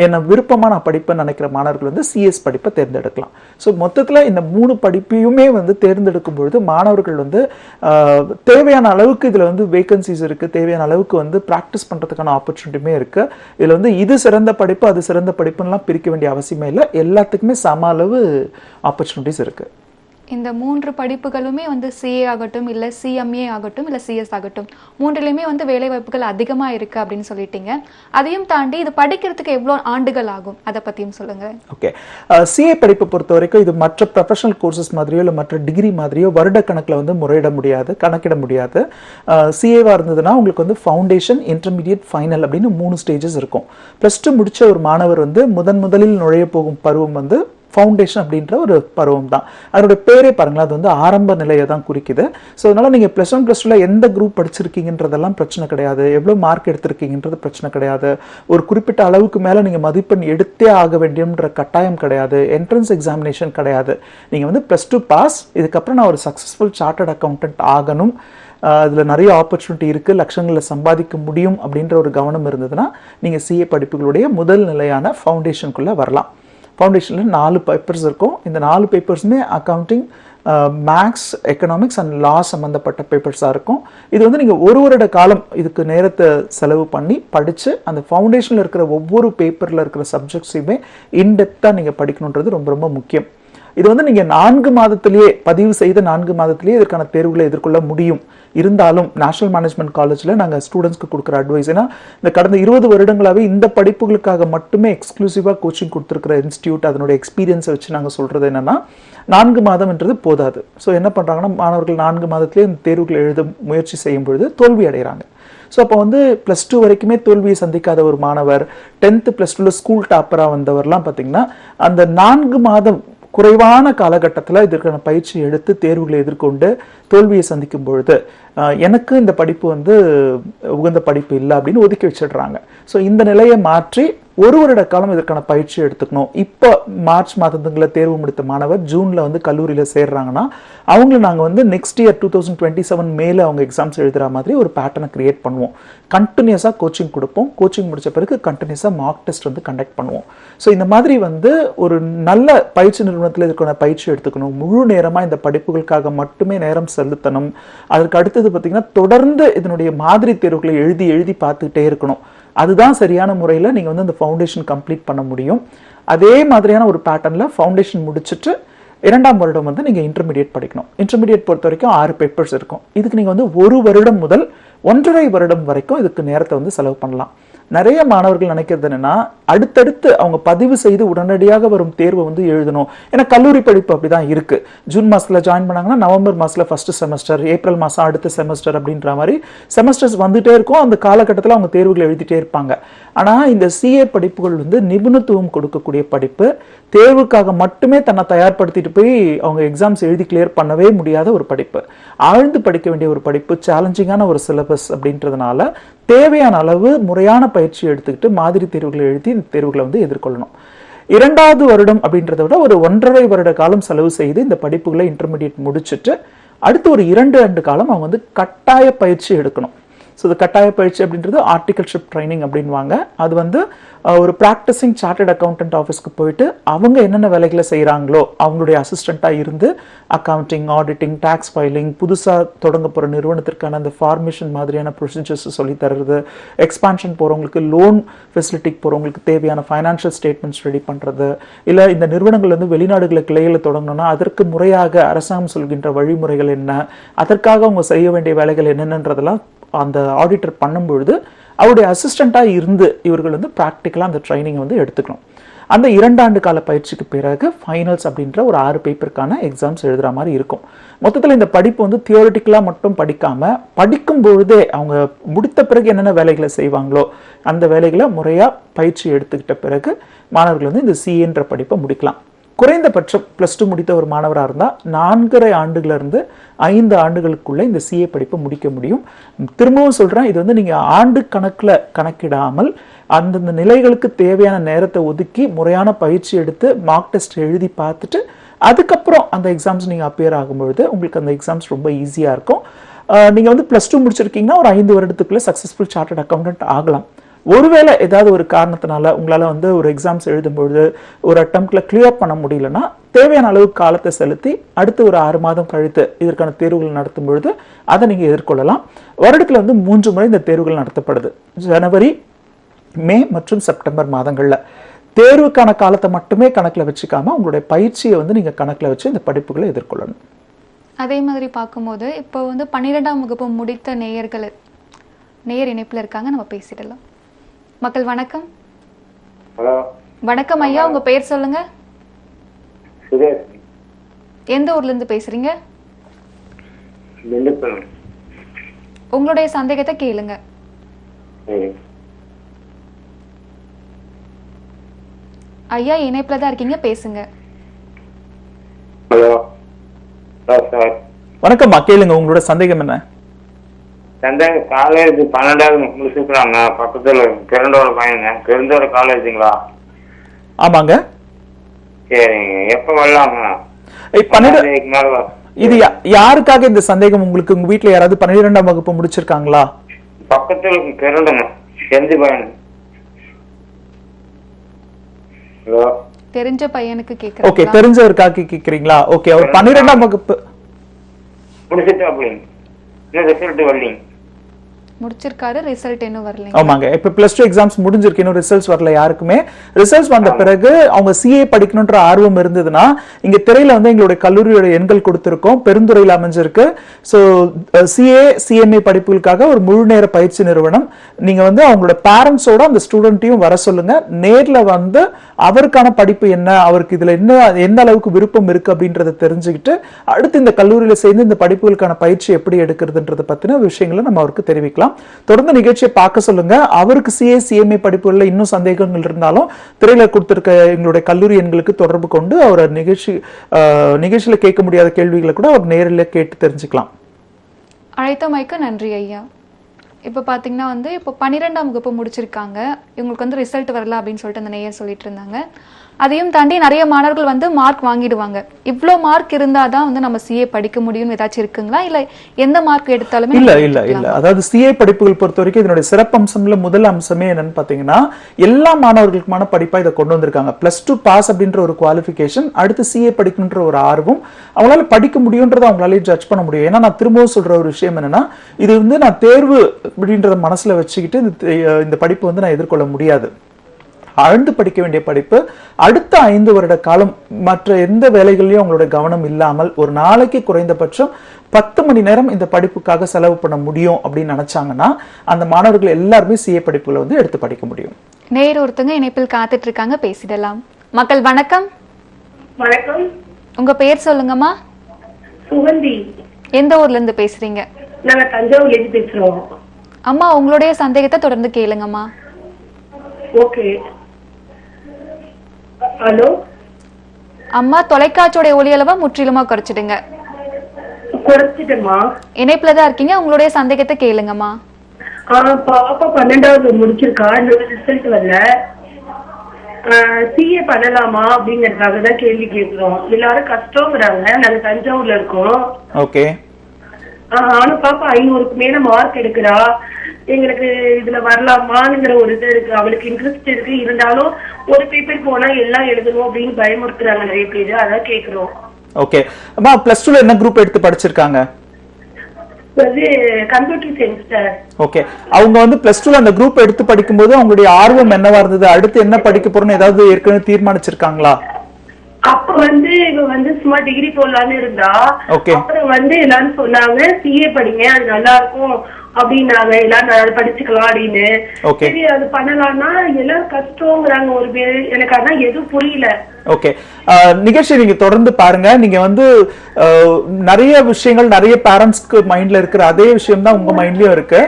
என்ன விருப்பமாக நான் படிப்பேன்னு நினைக்கிற மாணவர்கள் வந்து சிஎஸ் படிப்பை தேர்ந்தெடுக்கலாம். ஸோ மொத்தத்தில் இந்த 3 படிப்பையுமே வந்து தேர்ந்தெடுக்கும் பொழுது மாணவர்கள் வந்து தேவையான அளவுக்கு இதில் வந்து வேகன்சிஸ் இருக்குது, தேவையான அளவுக்கு வந்து ப்ராக்டிஸ் பண்ணுறதுக்கான ஆப்பர்ச்சுனிட்டியுமே இருக்குது. இதில் வந்து இது சிறந்த படிப்பு, அது சிறந்த படிப்புன்னெலாம் பிரிக்க வேண்டிய அவசியமே இல்லை. எல்லாத்துக்குமே சம அளவு ஆப்பர்ச்சுனிட்டிஸ் இருக்குது. இந்த 3 படிப்புகளுமே வந்து சிஏ ஆகட்டும், இல்லை சிஎம்ஏ ஆகட்டும், இல்லை சிஎஸ் ஆகட்டும், 3லையுமே வந்து வேலைவாய்ப்புகள் அதிகமாக இருக்குது அப்படின்னு சொல்லிட்டீங்க. அதையும் தாண்டி இது படிக்கிறதுக்கு எவ்வளோ ஆண்டுகள் ஆகும், அதை பற்றியும் சொல்லுங்கள். ஓகே, சிஏ படிப்பை பொறுத்த வரைக்கும் இது மற்ற ப்ரொஃபஷனல் கோர்சஸ் மாதிரியோ இல்லை மற்ற டிகிரி மாதிரியோ வருடக்கணக்கில் வந்து முறையிட முடியாது, கணக்கிட முடியாது. சிஏவாக இருந்ததுன்னா உங்களுக்கு வந்து ஃபவுண்டேஷன், இன்டர்மீடியட், ஃபைனல் அப்படின்னு 3 ஸ்டேஜஸ் இருக்கும். +2 முடிச்ச ஒரு மாணவர் வந்து முதலில் நுழைய போகும் பருவம் வந்து ஃபவுண்டேஷன் அப்படின்ற ஒரு பருவம் தான். அதோட பேரே பாருங்களேன், அது வந்து ஆரம்ப நிலையை தான் குறிக்குது. ஸோ அதனால நீங்கள் +1 +2ல எந்த குரூப் படிச்சிருக்கீங்கன்றதெல்லாம் பிரச்சனை கிடையாது, எவ்வளோ மார்க் எடுத்திருக்கீங்கன்றது பிரச்சனை கிடையாது, ஒரு குறிப்பிட்ட அளவுக்கு மேலே நீங்கள் மதிப்பெண் எடுத்தே ஆக வேண்டியன்ற கட்டாயம் கிடையாது, என்ட்ரன்ஸ் எக்ஸாமினேஷன் கிடையாது. நீங்கள் வந்து +2 பாஸ், இதுக்கப்புறம் நான் ஒரு சக்ஸஸ்ஃபுல் சார்ட்டர்ட் அக்கௌண்டன்ட் ஆகணும், அதில் நிறைய ஆப்பர்ச்சுனிட்டி இருக்குது, லட்சங்களில் சம்பாதிக்க முடியும் அப்படின்ற ஒரு கவனம் இருந்ததுன்னா நீங்கள் சிஏ படிப்புகளுடைய முதல் நிலையான ஃபவுண்டேஷனுக்குள்ளே வரலாம். ஃபவுண்டேஷனில் 4 பேப்பர்ஸ் இருக்கும். இந்த 4 பேப்பர்ஸுமே accounting, maths, economics and law சம்மந்தப்பட்ட பேப்பர்ஸாக இருக்கும். இது வந்து நீங்கள் ஒரு வருட காலம் இதுக்கு நேரத்தை செலவு பண்ணி படித்து அந்த ஃபவுண்டேஷனில் இருக்கிற ஒவ்வொரு பேப்பரில் இருக்கிற சப்ஜெக்ட்ஸையுமே இன்டெப்த்தாக நீங்கள் படிக்கணுன்றது ரொம்ப ரொம்ப முக்கியம். இது வந்து நீங்கள் 4 மாதத்திலேயே பதிவு செய்த 4 மாதத்திலேயே இதற்கான தேர்வுகளை எதிர்கொள்ள முடியும். இருந்தாலும் நேஷனல் மேனேஜ்மெண்ட் காலேஜில் நாங்கள் ஸ்டூடெண்ட்ஸ்க்கு கொடுக்குற அட்வைஸ், ஏன்னா இந்த கடந்த 20 வருடங்களாகவே இந்த படிப்புகளுக்காக மட்டுமே எக்ஸ்க்ளூசிவாக கோச்சிங் கொடுத்துருக்கிற இன்ஸ்டியூட் அதனுடைய எக்ஸ்பீரியன்ஸை வச்சு நாங்கள் சொல்கிறது என்னென்னா 4 மாதம்ன்றது போதாது. ஸோ என்ன பண்ணுறாங்கன்னா மாணவர்கள் 4 மாதத்திலே இந்த தேர்வுகளை எழுத முயற்சி செய்யும் பொழுது தோல்வி அடைகிறாங்க. ஸோ அப்போ வந்து +2 வரைக்குமே தோல்வியை சந்திக்காத ஒரு மாணவர் 10th +2 ஸ்கூல் டாப்பராக வந்தவர்லாம் பார்த்தீங்கன்னா அந்த 4 மாதம் குறைவான காலகட்டத்தில் இதற்கான பயிற்சி எடுத்து தேர்வுகளை எதிர்கொண்டு தோல்வியை சந்திக்கும் பொழுது எனக்கு இந்த படிப்பு வந்து உகந்த படிப்பு இல்லை அப்படின்னு ஒதுக்கி வச்சிடுறாங்க. ஸோ இந்த நிலையை மாற்றி ஒரு வருட காலம் இதற்கான பயிற்சி எடுத்துக்கணும். இப்போ மார்ச் மாதத்துக்குள்ள தேர்வு முடித்த மாணவர் ஜூனில் வந்து கல்லூரியில் சேர்றாங்கன்னா அவங்கள நாங்கள் வந்து நெக்ஸ்ட் இயர் 2027 மேலே அவங்க எக்ஸாம்ஸ் எழுதுகிற மாதிரி ஒரு பேட்டர்னை கிரியேட் பண்ணுவோம். கண்டினியூஸாக கோச்சிங் கொடுப்போம். கோச்சிங் முடித்த பிறகு கண்டினியூஸாக மார்க் டெஸ்ட் வந்து கண்டக்ட் பண்ணுவோம். ஸோ இந்த மாதிரி வந்து ஒரு நல்ல பயிற்சி நிறுவனத்தில் இதுக்கான பயிற்சி எடுத்துக்கணும். முழு நேரமாக இந்த படிப்புகளுக்காக மட்டுமே நேரம் செலுத்தணும். அதற்கு அடுத்தது பார்த்தீங்கன்னா தொடர்ந்து இதனுடைய மாதிரி தேர்வுகளை எழுதி எழுதி பார்த்துக்கிட்டே இருக்கணும். அதுதான் சரியான முறையில் நீங்கள் வந்து அந்த ஃபவுண்டேஷன் கம்ப்ளீட் பண்ண முடியும். அதே மாதிரியான ஒரு பேட்டர்னில் ஃபவுண்டேஷன் முடிச்சுட்டு 2ஆம் வருடம் வந்து நீங்கள் இன்டர்மீடியேட் படிக்கணும். இன்டர்மீடியேட் பொறுத்த வரைக்கும் 6 பேப்பர்ஸ் இருக்கும். இதுக்கு நீங்கள் வந்து 1 வருடம் முதல் 1.5 வருடம் வரைக்கும் இதுக்கு நேரத்தை வந்து செலவு பண்ணலாம். நிறைய மாணவர்கள் நினைக்கிறது என்னன்னா அடுத்தடுத்து அவங்க பதிவு செய்து உடனடியாக வரும் தேர்வை வந்து எழுதணும். ஏன்னா கல்லூரி படிப்பு அப்படிதான் இருக்கு. ஜூன் மாசத்துல ஜாயின் பண்ணாங்கன்னா நவம்பர் மாசத்துல ஃபர்ஸ்ட் செமஸ்டர், ஏப்ரல் மாசம் அடுத்த செமஸ்டர் அப்படின்ற மாதிரி செமஸ்டர்ஸ் வந்துட்டே இருக்கும். அந்த காலகட்டத்தில் அவங்க தேர்வுகளை எழுதிட்டே இருப்பாங்க. ஆனா இந்த சிஏ படிப்புகள் வந்து நிபுணத்துவம் கொடுக்கக்கூடிய படிப்பு. தேர்வுக்காக மட்டுமே தன்னை தயார்படுத்திட்டு போய் அவங்க எக்ஸாம்ஸ் எழுதி கிளியர் பண்ணவே முடியாத ஒரு படிப்பு. ஆழ்ந்து படிக்க வேண்டிய ஒரு படிப்பு, சேலஞ்சிங்கான ஒரு சிலபஸ் அப்படின்றதுனால தேவையான அளவு முறையான பயிற்சி எடுத்துக்கிட்டு மாதிரி தேர்வுகளை எழுதி இந்த தேர்வுகளை வந்து எதிர்கொள்ளணும். 2வது வருடம் அப்படின்றத விட ஒரு 1.5 வருட காலம் செலவு செய்து இந்த படிப்புகளை இன்டர்மீடியேட் முடிச்சுட்டு அடுத்து ஒரு 2 ஆண்டு காலம் அவங்க வந்து கட்டாய பயிற்சி எடுக்கணும். ஸோ இந்த கட்டாய பயிற்சி அப்படின்றது ஆர்டிகல்ஷிப் ட்ரைனிங் அப்படின்வாங்க. அது வந்து ஒரு ப்ராக்டிசிங் சார்ட்டர்ட் அக்கௌண்டன்ட் ஆஃபீஸ்க்கு போயிட்டு அவங்க என்னென்ன வேலைகளை செய்கிறாங்களோ அவங்களுடைய அசிஸ்டண்ட்டாக இருந்து அக்கௌண்டிங், ஆடிட்டிங், டேக்ஸ் ஃபைலிங், புதுசாக தொடங்க போகிற நிறுவனத்திற்கான அந்த ஃபார்மேஷன் மாதிரியான ப்ரொசீஜர்ஸ் சொல்லி தர்றது, எக்ஸ்பான்ஷன் போகிறவங்களுக்கு, லோன் ஃபெசிலிட்டிக்கு போகிறவங்களுக்கு தேவையான ஃபைனான்ஷியல் ஸ்டேட்மெண்ட்ஸ் ரெடி பண்ணுறது, இல்லை இந்த நிறுவனங்கள் வந்து வெளிநாடுகளை கிளைகளை தொடங்கணும்னா அதற்கு முறையாக அரசாங்கம் சொல்கின்ற வழிமுறைகள் என்ன, அதற்காக அவங்க செய்ய வேண்டிய வேலைகள் என்னென்னன்றதெல்லாம் அந்த ஆடிட்டர் பண்ணும்பொழுது அவருடைய அசிஸ்டண்ட்டாக இருந்து இவர்கள் வந்து ப்ராக்டிக்கலாக அந்த ட்ரைனிங் வந்து எடுத்துக்கணும். அந்த 2 ஆண்டு கால பயிற்சிக்கு பிறகு ஃபைனல்ஸ் அப்படின்ற ஒரு 6 பேப்பருக்கான எக்ஸாம்ஸ் எழுதுகிற மாதிரி இருக்கும். மொத்தத்தில் இந்த படிப்பு வந்து தியோரிட்டிக்கலாக மட்டும் படிக்காமல் படிக்கும் பொழுதே அவங்க முடித்த பிறகு என்னென்ன வேலைகளை செய்வாங்களோ அந்த வேலைகளை முறையாக பயிற்சி எடுத்துக்கிட்ட பிறகு மாணவர்கள் வந்து இந்த சிஏன்ற படிப்பை முடிக்கலாம். குறைந்தபட்சம் +2 முடித்த ஒரு மாணவராக இருந்தால் 4.5 ஆண்டுகளிலிருந்து 5 ஆண்டுகளுக்குள்ள இந்த சிஏ படிப்பை முடிக்க முடியும். திரும்பவும் சொல்கிறேன், இது வந்து நீங்கள் ஆண்டு கணக்கில் கணக்கிடாமல் அந்தந்த நிலைகளுக்கு தேவையான நேரத்தை ஒதுக்கி முறையான பயிற்சி எடுத்து மார்க் டெஸ்ட் எழுதி பார்த்துட்டு அதுக்கப்புறம் அந்த எக்ஸாம்ஸ் நீங்கள் அப்பியர் ஆகும்பொழுது உங்களுக்கு அந்த எக்ஸாம்ஸ் ரொம்ப ஈஸியாக இருக்கும். நீங்கள் வந்து +2 முடிச்சிருக்கீங்கன்னா ஒரு 5 வருடத்துக்குள்ளே சக்ஸஸ்ஃபுல் சார்ட்டர்ட் அக்கௌண்டன்ட் ஆகலாம். ஒருவேளை ஏதாவது ஒரு காரணத்தினால உங்களால் வந்து ஒரு எக்ஸாம்ஸ் எழுதும்பொழுது ஒரு அட்டம்ப்ட்ல கிளியர் பண்ண முடியலன்னா தேவையான அளவு காலத்தை செலுத்தி அடுத்து ஒரு 6 மாதம் கழித்து இதற்கான தேர்வுகள் நடத்தும் பொழுது அதை நீங்கள் எதிர்கொள்ளலாம். வருடத்தில் வந்து 3 முறை இந்த தேர்வுகள் நடத்தப்படுது. ஜனவரி, மே மற்றும் செப்டம்பர் மாதங்களில் தேர்வுக்கான காலத்தை மட்டுமே கணக்கில் வச்சுக்காம உங்களுடைய பயிற்சியை வந்து நீங்கள் கணக்கில் வச்சு இந்த படிப்புகளை எதிர்கொள்ளணும். அதே மாதிரி பார்க்கும்போது இப்போ வந்து 12ஆம் வகுப்பு முடித்த நேயர் இணைப்பில் இருக்காங்க, நம்ம பேசிடலாம். மக்கள் வணக்கம். ஹலோ வணக்கம் ஐயா, உங்க பெயர் சொல்லுங்க. சுரேஷ். எந்த ஊர்ல இருந்து பேசுறீங்க? திண்டுக்கல். உங்களுடைய சந்தேகத்தை கேளுங்க. ஐயா இணைப்புல தான் இருக்கீங்க, பேசுங்க. Hello sir. வணக்கம்மா, கேளுங்க, உங்களோட சந்தேகம் என்ன? சந்தேகம் காலேஜ் 12வது முடிச்சுக்கிறாங்க, பக்கத்தில் பெருந்தோட பையனுங்க. பெருந்தோட காலேஜுங்களா? ஆமாங்க. சரிங்க, எப்போ வரலாமா? இது யாருக்காக இந்த சந்தேகம் உங்களுக்கு? உங்க வீட்டுல யாராவது 12ஆம் வகுப்பு முடிச்சிருக்காங்களா? பக்கத்தில் பெருந்துங்க, செஞ்சு பையன். ஹலோ தெரிஞ்ச பையனுக்கு ஓகே, கேக்குறேன். தெரிஞ்சவருக்காக கேக்குறீங்களா? ஓகே, அவர் 12ஆம் வகுப்பு முடிச்சுட்டு அப்படிங்க, இன்னும் ரிசல்ட் வரலீங்க. முடிச்சிருக்காரு, ரிசல்ட் இன்னும் வரல. ஆமாங்க, இப்ப பிளஸ் 2 எக்ஸாம்ஸ் முடிஞ்சிருக்கு, இன்னும் ரிசல்ட்ஸ் வரல யாருக்குமே. ரிசல்ட்ஸ் வந்த பிறகு அவங்க சிஏ படிக்கணும்ன்ற ஆர்வம் இருந்ததுன்னா இங்க திரையில வந்து எங்களுடைய கல்லூரியோட எண்கள் கொடுத்திருக்கோம், பெருந்துறையில் அமைஞ்சிருக்கு. ஸோ சிஏ சிஎம்ஏ படிப்புகளுக்காக ஒரு முழு நேர பயிற்சி நிறுவனம். நீங்க வந்து அவங்களோட பேரண்ட்ஸோட அந்த ஸ்டூடெண்ட்டையும் வர சொல்லுங்க. நேர்ல வந்து அவருக்கான படிப்பு என்ன, அவருக்கு இதுல என்ன எந்த அளவுக்கு விருப்பம் இருக்கு அப்படின்றத தெரிஞ்சுக்கிட்டு அடுத்து இந்த கல்லூரியில சேர்ந்து இந்த படிப்புகளுக்கான பயிற்சி எப்படி எடுக்கிறதுன்றத பத்தின விஷயங்களை நம்ம அவருக்கு தெரிவிக்கலாம். தொடர்ந்து நிகழ்ச்சியை பார்க்க சொல்லுங்க. அவருக்கு சிஏ சிஎம்ஏ படிப்புகள்ல இன்னும் சந்தேகங்கள் இருந்தாலும் திரையில கொடுத்திருக்க எங்களுடைய கல்லூரி எண்களுக்கு தொடர்பு கொண்டு அவர் நிகழ்ச்சியில கேட்க முடியாத கேள்விகளை கூட அவர் நேரில் கேட்டு தெரிஞ்சுக்கலாம். அழைத்தமைக்கு நன்றி ஐயா. இப்போ பார்த்தீங்கன்னா வந்து இப்போ 12ஆம் வகுப்பு முடிச்சிருக்காங்க, இவங்களுக்கு வந்து ரிசல்ட் வரல அப்படின்னு சொல்லிட்டு அந்த நேயர் சொல்லிட்டு இருந்தாங்க. அதையும் தாண்டி நிறைய மாணவர்கள் வந்து மார்க் வாங்கிடுவாங்க. இவ்வளோ மார்க் இருந்தால் தான் வந்து நம்ம சிஏ படிக்க முடியும்னு ஏதாச்சும் இருக்குங்களா, இல்லை எந்த மார்க் எடுத்தாலுமே? இல்ல அதாவது சிஏ படிப்புகள் பொறுத்த வரைக்கும் இதனுடைய சிறப்பம்சம்ல முதல் அம்சமே என்னன்னு பாத்தீங்கன்னா எல்லா மாணவர்களுக்குமான படிப்பா இதை கொண்டு வந்திருக்காங்க. +2 பாஸ் அப்படின்ற ஒரு குவாலிஃபிகேஷன், அடுத்து சிஏ படிக்கணுன்ற ஒரு ஆர்வம், அவங்களால படிக்க முடியும்ன்றதை அவங்களாலே ஜட்ஜ் பண்ண முடியும். ஏன்னா நான் திரும்பவும் சொல்ற ஒரு விஷயம் என்னன்னா, இது வந்து நான் தேர்வு அப்படின்றத மனசுல வச்சுக்கிட்டு இந்த படிப்பு வந்து நான் எதிர்கொள்ள முடியாது. ஆழ்ந்து படிக்க வேண்டிய படிப்பு. அடுத்த 5 வருட காலம் மற்ற எந்த வேலைகளையும் அவங்களோட கவனம் இல்லாமல் ஒரு நாளைக்கு குறைந்தபட்சம் 10 மணி நேரம் இந்த படிப்புக்காக செலவு பண்ண முடியும் அப்படின்னு நினைச்சாங்கன்னா அந்த மாணவர்கள் எல்லாருமே சிஏ படிப்புகளை வந்து எடுத்து படிக்க முடியும். நேர் ஒருத்தங்க இணைப்பில் காத்துட்டு இருக்காங்க, பேசிடலாம். மக்கள் வணக்கம். வணக்கம். உங்க பேர் சொல்லுங்கம்மா. சுகந்தி. எந்த ஊர்ல இருந்து பேசுறீங்க? நாங்க தஞ்சாவூர்ல இருந்து பேசுறோம். அம்மா உங்களுடைய சந்தேகத்தை தொடர்ந்து கேளுங்கம்மா. ஓகே. ஹலோ அம்மா, தொலைக்காட்சியோட ஒலி அளவை முற்றிலுமா குறைச்சிடுங்க. குறைச்சிட்டேம்மா. இணைப்புல தான் இருக்கீங்க, உங்களுடைய சந்தேகத்தை கேளுங்கம்மா. பாப்பா 12வது முடிச்சிருக்கா, இன்னும் ரிசல்ட் வரல. சிஏ பண்ணலாமா அப்படிங்கறதுக்காக தான் கேள்வி கேட்கிறோம். எல்லாரும் கஷ்டங்கிறாங்க, நாங்க தஞ்சாவூர்ல இருக்கோம். ஓகே. ஆனா பாப்பா 500க்கு மேல மார்க் எடுக்கிறா, எங்களுக்கு இதுல வரலாமாங்கிற ஒரு இது இருக்கு. அவளுக்கு இன்ட்ரெஸ்ட் இருக்கு, இருந்தாலும் ஒரு பேப்பர் போனா எல்லாம் எழுதணும் அப்படின்னு பயமுறுத்துறாங்க நிறைய பேரு, அதான் கேக்குறோம். ஓகே அம்மா, +2ல என்ன குரூப் எடுத்து படிச்சிருக்காங்க? Computer science sir. ஓகே, அவங்க வந்து +2ல அந்த குரூப் எடுத்து படிக்கும்போது அவங்களுடைய ஆர்வம் என்னவா இருந்தது, அடுத்து என்ன படிக்க போறோம்னு ஏதாவது ஏற்கனவே தீர்மானிச்சிருக்காங்களா? அப்ப வந்து இவ வந்து சும்மா டிகிரி போடலான்னு இருந்தா, அப்புறம் வந்து எல்லாரும் சொன்னாங்க சிஏ படிங்க அது நல்லா இருக்கும் அப்படின்னாங்க, எல்லாரும் படிச்சுக்கலாம் அப்படின்னு. சரி அது பண்ணலாம்னா எல்லாரும் கஷ்டங்கிறாங்க ஒரு பேரு, எனக்கு அதான் எதுவும் புரியல. ஓகே, நிகழ்ச்சி நீங்க தொடர்ந்து பாருங்க. நீங்க வந்து நிறைய விஷயங்கள் நிறைய பேரண்ட்ஸ்க்கு மைண்ட்ல இருக்கிற அதே விஷயம் தான் உங்க மைண்ட்லயும் இருக்கு.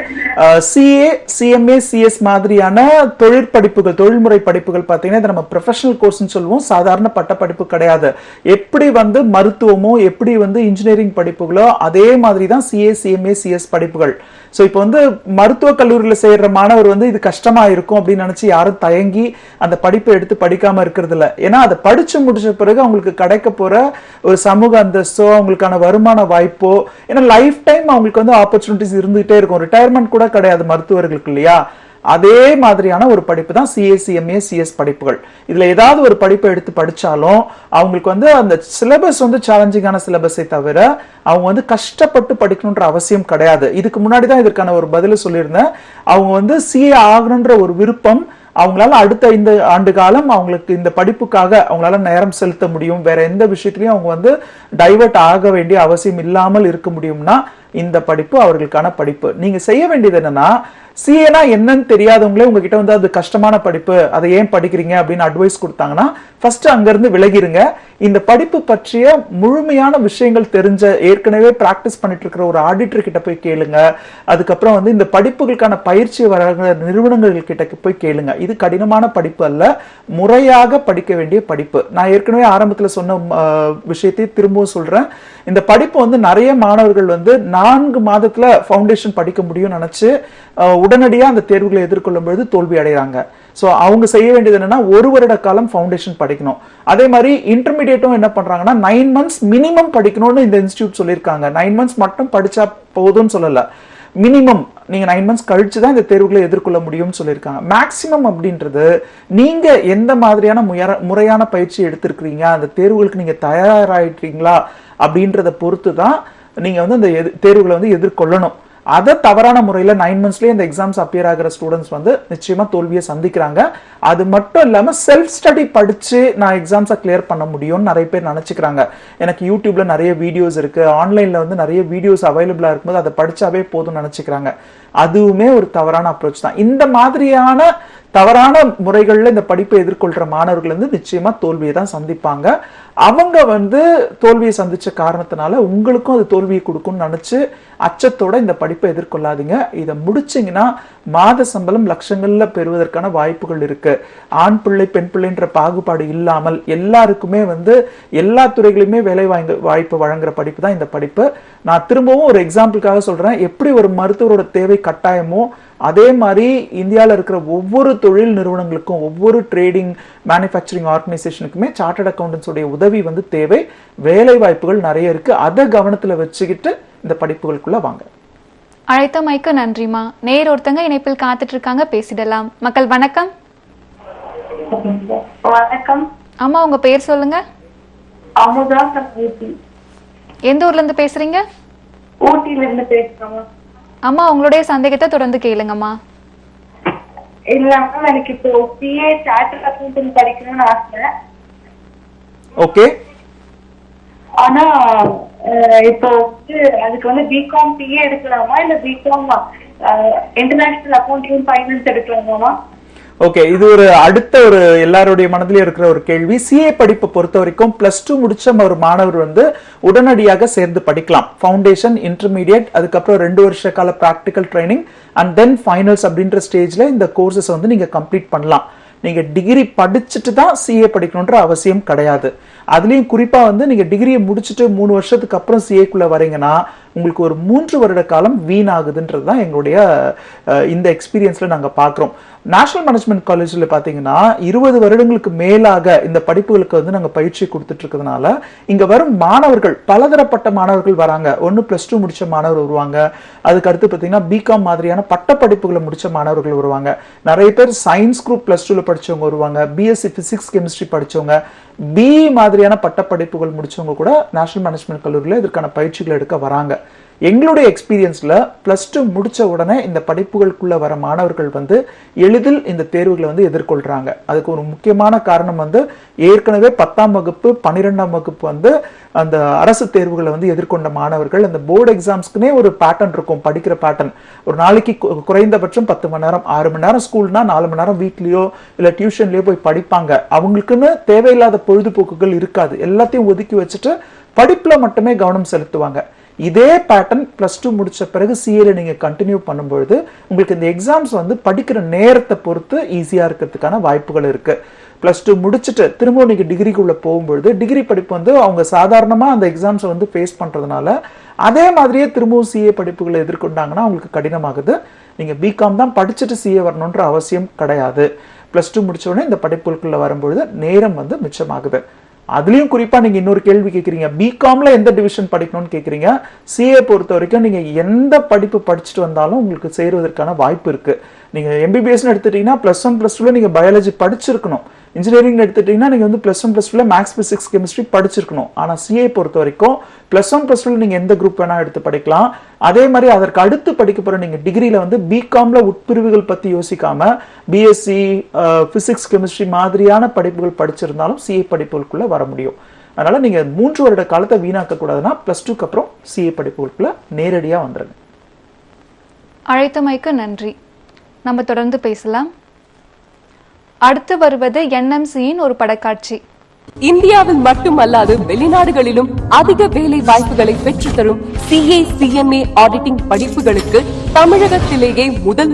சிஏ சிஎம்ஏ சிஎஸ் மாதிரியான தொழிற்படிப்புகள், தொழில்முறை படிப்புகள் பாத்தீங்கன்னா இதை நம்ம ப்ரொஃபஷனல் கோர்ஸ்னு சொல்லுவோம், சாதாரண பட்ட படிப்பு கிடையாது. எப்படி வந்து மருத்துவமோ எப்படி வந்து இன்ஜினியரிங் படிப்புகளோ அதே மாதிரி தான் சிஏ சிஎம்ஏ சிஎஸ் படிப்புகள். ஸோ இப்போ வந்து மருத்துவக் கல்லூரியில் சேர்ற மாணவர் வந்து இது கஷ்டமா இருக்கும் அப்படின்னு நினைச்சு யாரும் தயங்கி அந்த படிப்பை எடுத்து படிக்காம இருக்கிறது இல்லை. ஏன்னா அதை படிச்சு முடிச்ச பிறகு அவங்களுக்கு கிடைக்க போற ஒரு சமூக அந்தஸ்தோ அவங்களுக்கான வருமான வாய்ப்போ, ஏன்னா லைஃப் டைம் அவங்களுக்கு வந்து ஆப்பர்ச்சுனிட்டிஸ் இருந்துகிட்டே இருக்கும். ரிட்டையர்மெண்ட் கூட கிடையாது மருத்துவர்களுக்கு இல்லையா? அதே மாதிரியான ஒரு படிப்பு தான் சிஏ சிஎம்ஏ சிஎஸ் படிப்புகள். இதுல ஏதாவது ஒரு படிப்பை எடுத்து படிச்சாலும் அவங்களுக்கு வந்து அந்த சிலபஸ் வந்து சேலஞ்சிங்கான சிலபஸை தவிர அவங்க வந்து கஷ்டப்பட்டு படிக்கணுன்ற அவசியம் கிடையாது. இதுக்கு முன்னாடி தான் இதற்கான ஒரு பதில சொல்லியிருந்தேன். அவங்க வந்து சிஏ ஆகணுன்ற ஒரு விருப்பம் அவங்களால அடுத்த 5 ஆண்டு காலம் அவங்களுக்கு இந்த படிப்புக்காக அவங்களால நேரம் செலுத்த முடியும், வேற எந்த விஷயத்திலையும் அவங்க வந்து டைவர்ட் ஆக வேண்டிய அவசியம் இல்லாமல் இருக்க முடியும்னா இந்த படிப்பு அவர்களுக்கான படிப்பு. நீங்க செய்ய வேண்டியது என்னன்னா, சிஏனா என்னன்னு தெரியாதவங்களே உங்ககிட்ட வந்து அது கஷ்டமான படிப்பு, அதை ஏன் படிக்கிறீங்க அப்படின்னு அட்வைஸ் கொடுத்தாங்கன்னா ஃபர்ஸ்ட் அங்கிருந்து விலகிருங்க. இந்த படிப்பு பற்றிய முழுமையான விஷயங்கள் தெரிஞ்ச ஏற்கனவே பிராக்டிஸ் பண்ணிட்டு இருக்கிற ஒரு ஆடிட்டர் கிட்ட போய் கேளுங்க. அதுக்கப்புறம் வந்து இந்த படிப்புகளுக்கான பயிற்சி வர நிறுவனங்கள் கிட்ட போய் கேளுங்க. இது கடினமான படிப்பு அல்ல, முறையாக படிக்க வேண்டிய படிப்பு. நான் ஏற்கனவே ஆரம்பத்துல சொன்ன விஷயத்தை திரும்பவும் சொல்றேன். இந்த படிப்பு வந்து நிறைய மாணவர்கள் வந்து 4 மாதத்துல ஃபவுண்டேஷன் படிக்க முடியும் நினைச்சு உடனடியா அந்த தேர்வுகளை எதிர்கொள்ளும் பொழுது தோல்வி அடைகிறாங்க. ஸோ அவங்க செய்ய வேண்டியது என்னன்னா 1 வருட காலம் ஃபவுண்டேஷன் படிக்கணும். அதே மாதிரி இன்டர்மீடியேட்டும் என்ன பண்றாங்கன்னா 9 months மினிமம் படிக்கணும்னு இந்த இன்ஸ்டிடியூட் சொல்லியிருக்காங்க. 9 months மட்டும் படிச்சா போதும்னு சொல்லல, மினிமம் நீங்க 9 months கழிச்சு தான் இந்த தேர்வுகளை எதிர்கொள்ள முடியும்னு சொல்லியிருக்காங்க. மேக்சிமம் அப்படின்றது நீங்க எந்த மாதிரியான முறையான பயிற்சி எடுத்திருக்கிறீங்க, அந்த தேர்வுகளுக்கு நீங்க தயாராயிட்டீங்களா அப்படின்றத பொறுத்து தான் நீங்க வந்து அந்த தேர்வுகளை வந்து எதிர்கொள்ளணும். அதை தவறான முறையில் 9 monthsலேயே இந்த எக்ஸாம்ஸ் அப்பியர் ஆகிற ஸ்டூடெண்ட்ஸ் வந்து நிச்சயமா தோல்வியை சந்திக்கிறாங்க. அது மட்டும் இல்லாம செல்ஃப் ஸ்டடி படிச்சு நான் எக்ஸாம்ஸை கிளியர் பண்ண முடியும்னு நிறைய பேர் நினைச்சுக்கிறாங்க. எனக்கு யூடியூப்ல நிறைய வீடியோஸ் இருக்கு, ஆன்லைன்ல வந்து நிறைய வீடியோஸ் அவைலபிளா இருக்கும்போது அதை படிச்சாவே போதும்னு நினைச்சுக்கிறாங்க. அதுவுமே ஒரு தவறான அப்ரோச் தான். இந்த மாதிரியான தவறான முறைகள்ல இந்த படிப்பை எதிர்கொள்ற மாணவர்கள் வந்து நிச்சயமா தோல்வியை தான் சந்திப்பாங்க. அவங்க வந்து தோல்வியை சந்திச்ச காரணத்தினால உங்களுக்கும் அது தோல்வியை கொடுக்கும்னு நினைச்சு அச்சத்தோட இந்த படிப்பை எதிர்கொள்ளாதீங்க. இதை முடிச்சிங்கன்னா மாத சம்பளம் லட்சங்கள்ல பெறுவதற்கான வாய்ப்புகள் இருக்கு. ஆண் பிள்ளை பெண் பிள்ளைன்ற பாகுபாடு இல்லாமல் எல்லாருக்குமே வந்து எல்லா துறைகளிலுமே வேலை வாய்ப்பு வழங்குற படிப்பு தான் இந்த படிப்பு. நான் திரும்பவும் ஒரு எக்ஸாம்பிளுக்காக சொல்றேன். எப்படி ஒரு மருத்துவரோட தேவை கட்டாயமோ அதே மாதிரி இந்தியாவில் இருக்கிற ஒவ்வொரு தொழில் நிறுவனங்களுக்கும் ஒவ்வொரு ட்ரேடிங் மேனுஃபேக்சரிங் ஆர்கனைசேஷனுக்குமே சார்ட்டர்ட் அக்கௌண்டன்ஸ் உடைய உதவி வந்து தேவை. வேலை வாய்ப்புகள் நிறைய இருக்கு. அதை கவனத்துல வச்சுக்கிட்டு இந்த படிப்புகளுக்குள்ள வாங்க. அழைத்தமைக்கு நன்றிமா. நேர் ஒருத்தங்க இணைப்பில் காத்துட்டு இருக்காங்க, பேசிடலாம். மக்கள் வணக்கம். வணக்கம் அம்மா, உங்க பேர் சொல்லுங்க. அமுதா. எந்த ஊர்ல இருந்து பேசுறீங்க? ஊட்டில இருந்து பேசுறோம். அம்மா, உங்களுடைய சந்தேகத்தை தொடர்ந்து கேளுங்கம்மா. இல்லம்மா, எனக்கு இப்போ சிஏ சார்ட்டர்ட் அக்கௌண்டன்ட் படிக்கணும்னு ஆசை. ஓகே. ஆனா இப்போ அதுக்கு வந்து பிகாம் சிஏ எடுக்கலாமா இல்ல பிகாம் இன்டர்நேஷனல் அக்கௌண்டிங் ஃபைனான்ஸ் எடுக்கலாமா? ஓகே, இது ஒரு அடுத்த ஒரு எல்லாருடைய மனதிலே இருக்கிற ஒரு கேள்வி. சிஏ படிப்பை பொறுத்த வரைக்கும் +2 முடிச்ச ஒரு மாணவர் வந்து உடனடியாக சேர்ந்து படிக்கலாம். ஃபவுண்டேஷன், இன்டர்மீடியட், அதுக்கப்புறம் 2 வருஷ கால practical training and then finals அப்படின்ற ஸ்டேஜ்ல இந்த கோர்சஸ் வந்து நீங்க கம்ப்ளீட் பண்ணலாம். நீங்க டிகிரி படிச்சுட்டு தான் சிஏ படிக்கணுன்ற அவசியம் கிடையாது. அதுலயும் குறிப்பா வந்து நீங்க டிகிரியை முடிச்சுட்டு 3 வருஷத்துக்கு அப்புறம் சிஏக்குள்ள வரீங்கன்னா உங்களுக்கு ஒரு 3 வருட காலம் வீணாகுதுன்றது தான் எங்களுடைய இந்த எக்ஸ்பீரியன்ஸ்ல நாங்க பாக்குறோம். நேஷனல் மேனேஜ்மெண்ட் காலேஜ்ல பாத்தீங்கன்னா 20 வருடங்களுக்கு மேலாக இந்த படிப்புகளுக்கு வந்து நாங்க பயிற்சி கொடுத்துட்டு இருக்கிறதுனால இங்க வரும் மாணவர்கள் பலதரப்பட்ட மாணவர்கள் வராங்க. ஒன்னு +2 முடிச்ச மாணவர் வருவாங்க, அதுக்கு அடுத்து பாத்தீங்கன்னா பிகாம் மாதிரியான பட்ட படிப்புகளை முடிச்ச மாணவர்கள் வருவாங்க, நிறைய பேர் சயின்ஸ் குரூப் +2ல படிச்சவங்க வருவாங்க, பிஎஸ்சி பிசிக்ஸ் கெமிஸ்ட்ரி படிச்சவங்க, பிஇ மாதிரியான பட்ட படிப்புகள் முடிச்சவங்க கூட நேஷனல் மேனேஜ்மெண்ட் கல்லூரியில் இதற்கான பயிற்சிகள் எடுக்க வராங்க. எங்களுடைய எக்ஸ்பீரியன்ஸ்ல +2 முடிச்ச உடனே இந்த படிப்புகளுக்குள்ள வர மாணவர்கள் வந்து எளிதில் இந்த தேர்வுகளை வந்து எதிர்கொள்றாங்க. அதுக்கு ஒரு முக்கியமான காரணம் வந்து ஏற்கனவே 10ஆம் வகுப்பு 12ஆம் வகுப்பு வந்து அந்த அரசு தேர்வுகளை வந்து எதிர்கொண்ட மாணவர்கள் அந்த போர்டு எக்ஸாம்ஸ்க்குனே ஒரு பேட்டர்ன் இருக்கும், படிக்கிற பேட்டர்ன். ஒரு நாளைக்கு குறைந்தபட்சம் 10 மணி நேரம், 6 மணி நேரம் ஸ்கூல்னா 4 மணி நேரம் வீட்லயோ இல்ல டியூஷன்லயோ போய் படிப்பாங்க. அவங்களுக்குன்னு தேவையில்லாத பொழுதுபோக்குகள் இருக்காது. எல்லாத்தையும் ஒதுக்கி வச்சுட்டு படிப்புல மட்டுமே கவனம் செலுத்துவாங்க. இதே பேட்டர்ன் +2 முடிச்ச பிறகு சிஏல நீங்க கண்டினியூ பண்ணும்பொழுது உங்களுக்கு இந்த எக்ஸாம்ஸ் வந்து படிக்கிற நேரத்தை பொறுத்து ஈஸியா இருக்கிறதுக்கான வாய்ப்புகள் இருக்கு. +2 முடிச்சுட்டு திரும்ப நீங்க டிகிரிக்குள்ள போகும்பொழுது டிகிரி படிப்பு வந்து அவங்க சாதாரணமா அந்த எக்ஸாம்ஸை வந்து ஃபேஸ் பண்றதுனால அதே மாதிரியே திரும்பவும் சிஏ படிப்புகளை எதிர்கொண்டாங்கன்னா அவங்களுக்கு கடினமாகுது. நீங்க பிகாம் தான் படிச்சுட்டு சிஏ வரணுன்ற அவசியம் கிடையாது. +2 முடிச்ச உடனே இந்த படிப்புகளுக்குள்ள வரும்பொழுது நேரம் வந்து மிச்சமாகுது. அதுலயும் குறிப்பா நீங்க இன்னொரு கேள்வி கேட்கறீங்க, பிகாம்ல எந்த டிவிஷன் படிக்கணும்னு கேட்கறீங்க. சிஏ பொறுத்த வரைக்கும் நீங்க எந்த படிப்பு படிச்சுட்டு வந்தாலும் உங்களுக்கு சேருவதற்கான வாய்ப்பு இருக்கு. நீங்க எம்பிபிஎஸ் எடுத்துட்டீங்கன்னா +1 +2ல நீங்க பயாலஜி படிச்சிருக்கணும். இன்ஜினியரிங் எடுத்துட்டீங்கன்னா நீங்க வந்து +1 +2ல மேக்ஸ் பிசிக்ஸ் கெமிஸ்ட்ரி படிச்சிருக்கணும். ஆனா சிஏ பொறுத்த வரைக்கும் +1 +2ல நீங்க எந்த குரூப் வேணா எடுத்து படிக்கலாம். அதே மாதிரி அதற்கு அடுத்து படிக்க போற நீங்க டிகிரியில வந்து பிகாம்ல உட்பிரிவுகள் பத்தி யோசிக்காம பிஎஸ்சி பிசிக்ஸ் கெமிஸ்ட்ரி மாதிரியான படிப்புகள் படிச்சிருந்தாலும் சிஏ படிப்புகளுக்குள்ள வர முடியும். அதனால நீங்க 3 வருட காலத்தை வீணாக்க கூடாதுன்னா +2க்கு அப்புறம் சிஏ படிப்புகளுக்குள்ள நேரடியா வந்துருங்க. அழைத்தமைக்கு நன்றி. நம்ம தொடர்ந்து பேசலாம். அடுத்து வருவது NMCயின் ஒரு படக்காட்சி. இந்தியாவில் மட்டுமல்லாது வெளிநாடுகளிலும் அதிக வேலை வாய்ப்புகளை பெற்றுத்தரும் CA CMA ஆடிட்டிங் படிப்புகளுக்கு தமிழகத்திலேயே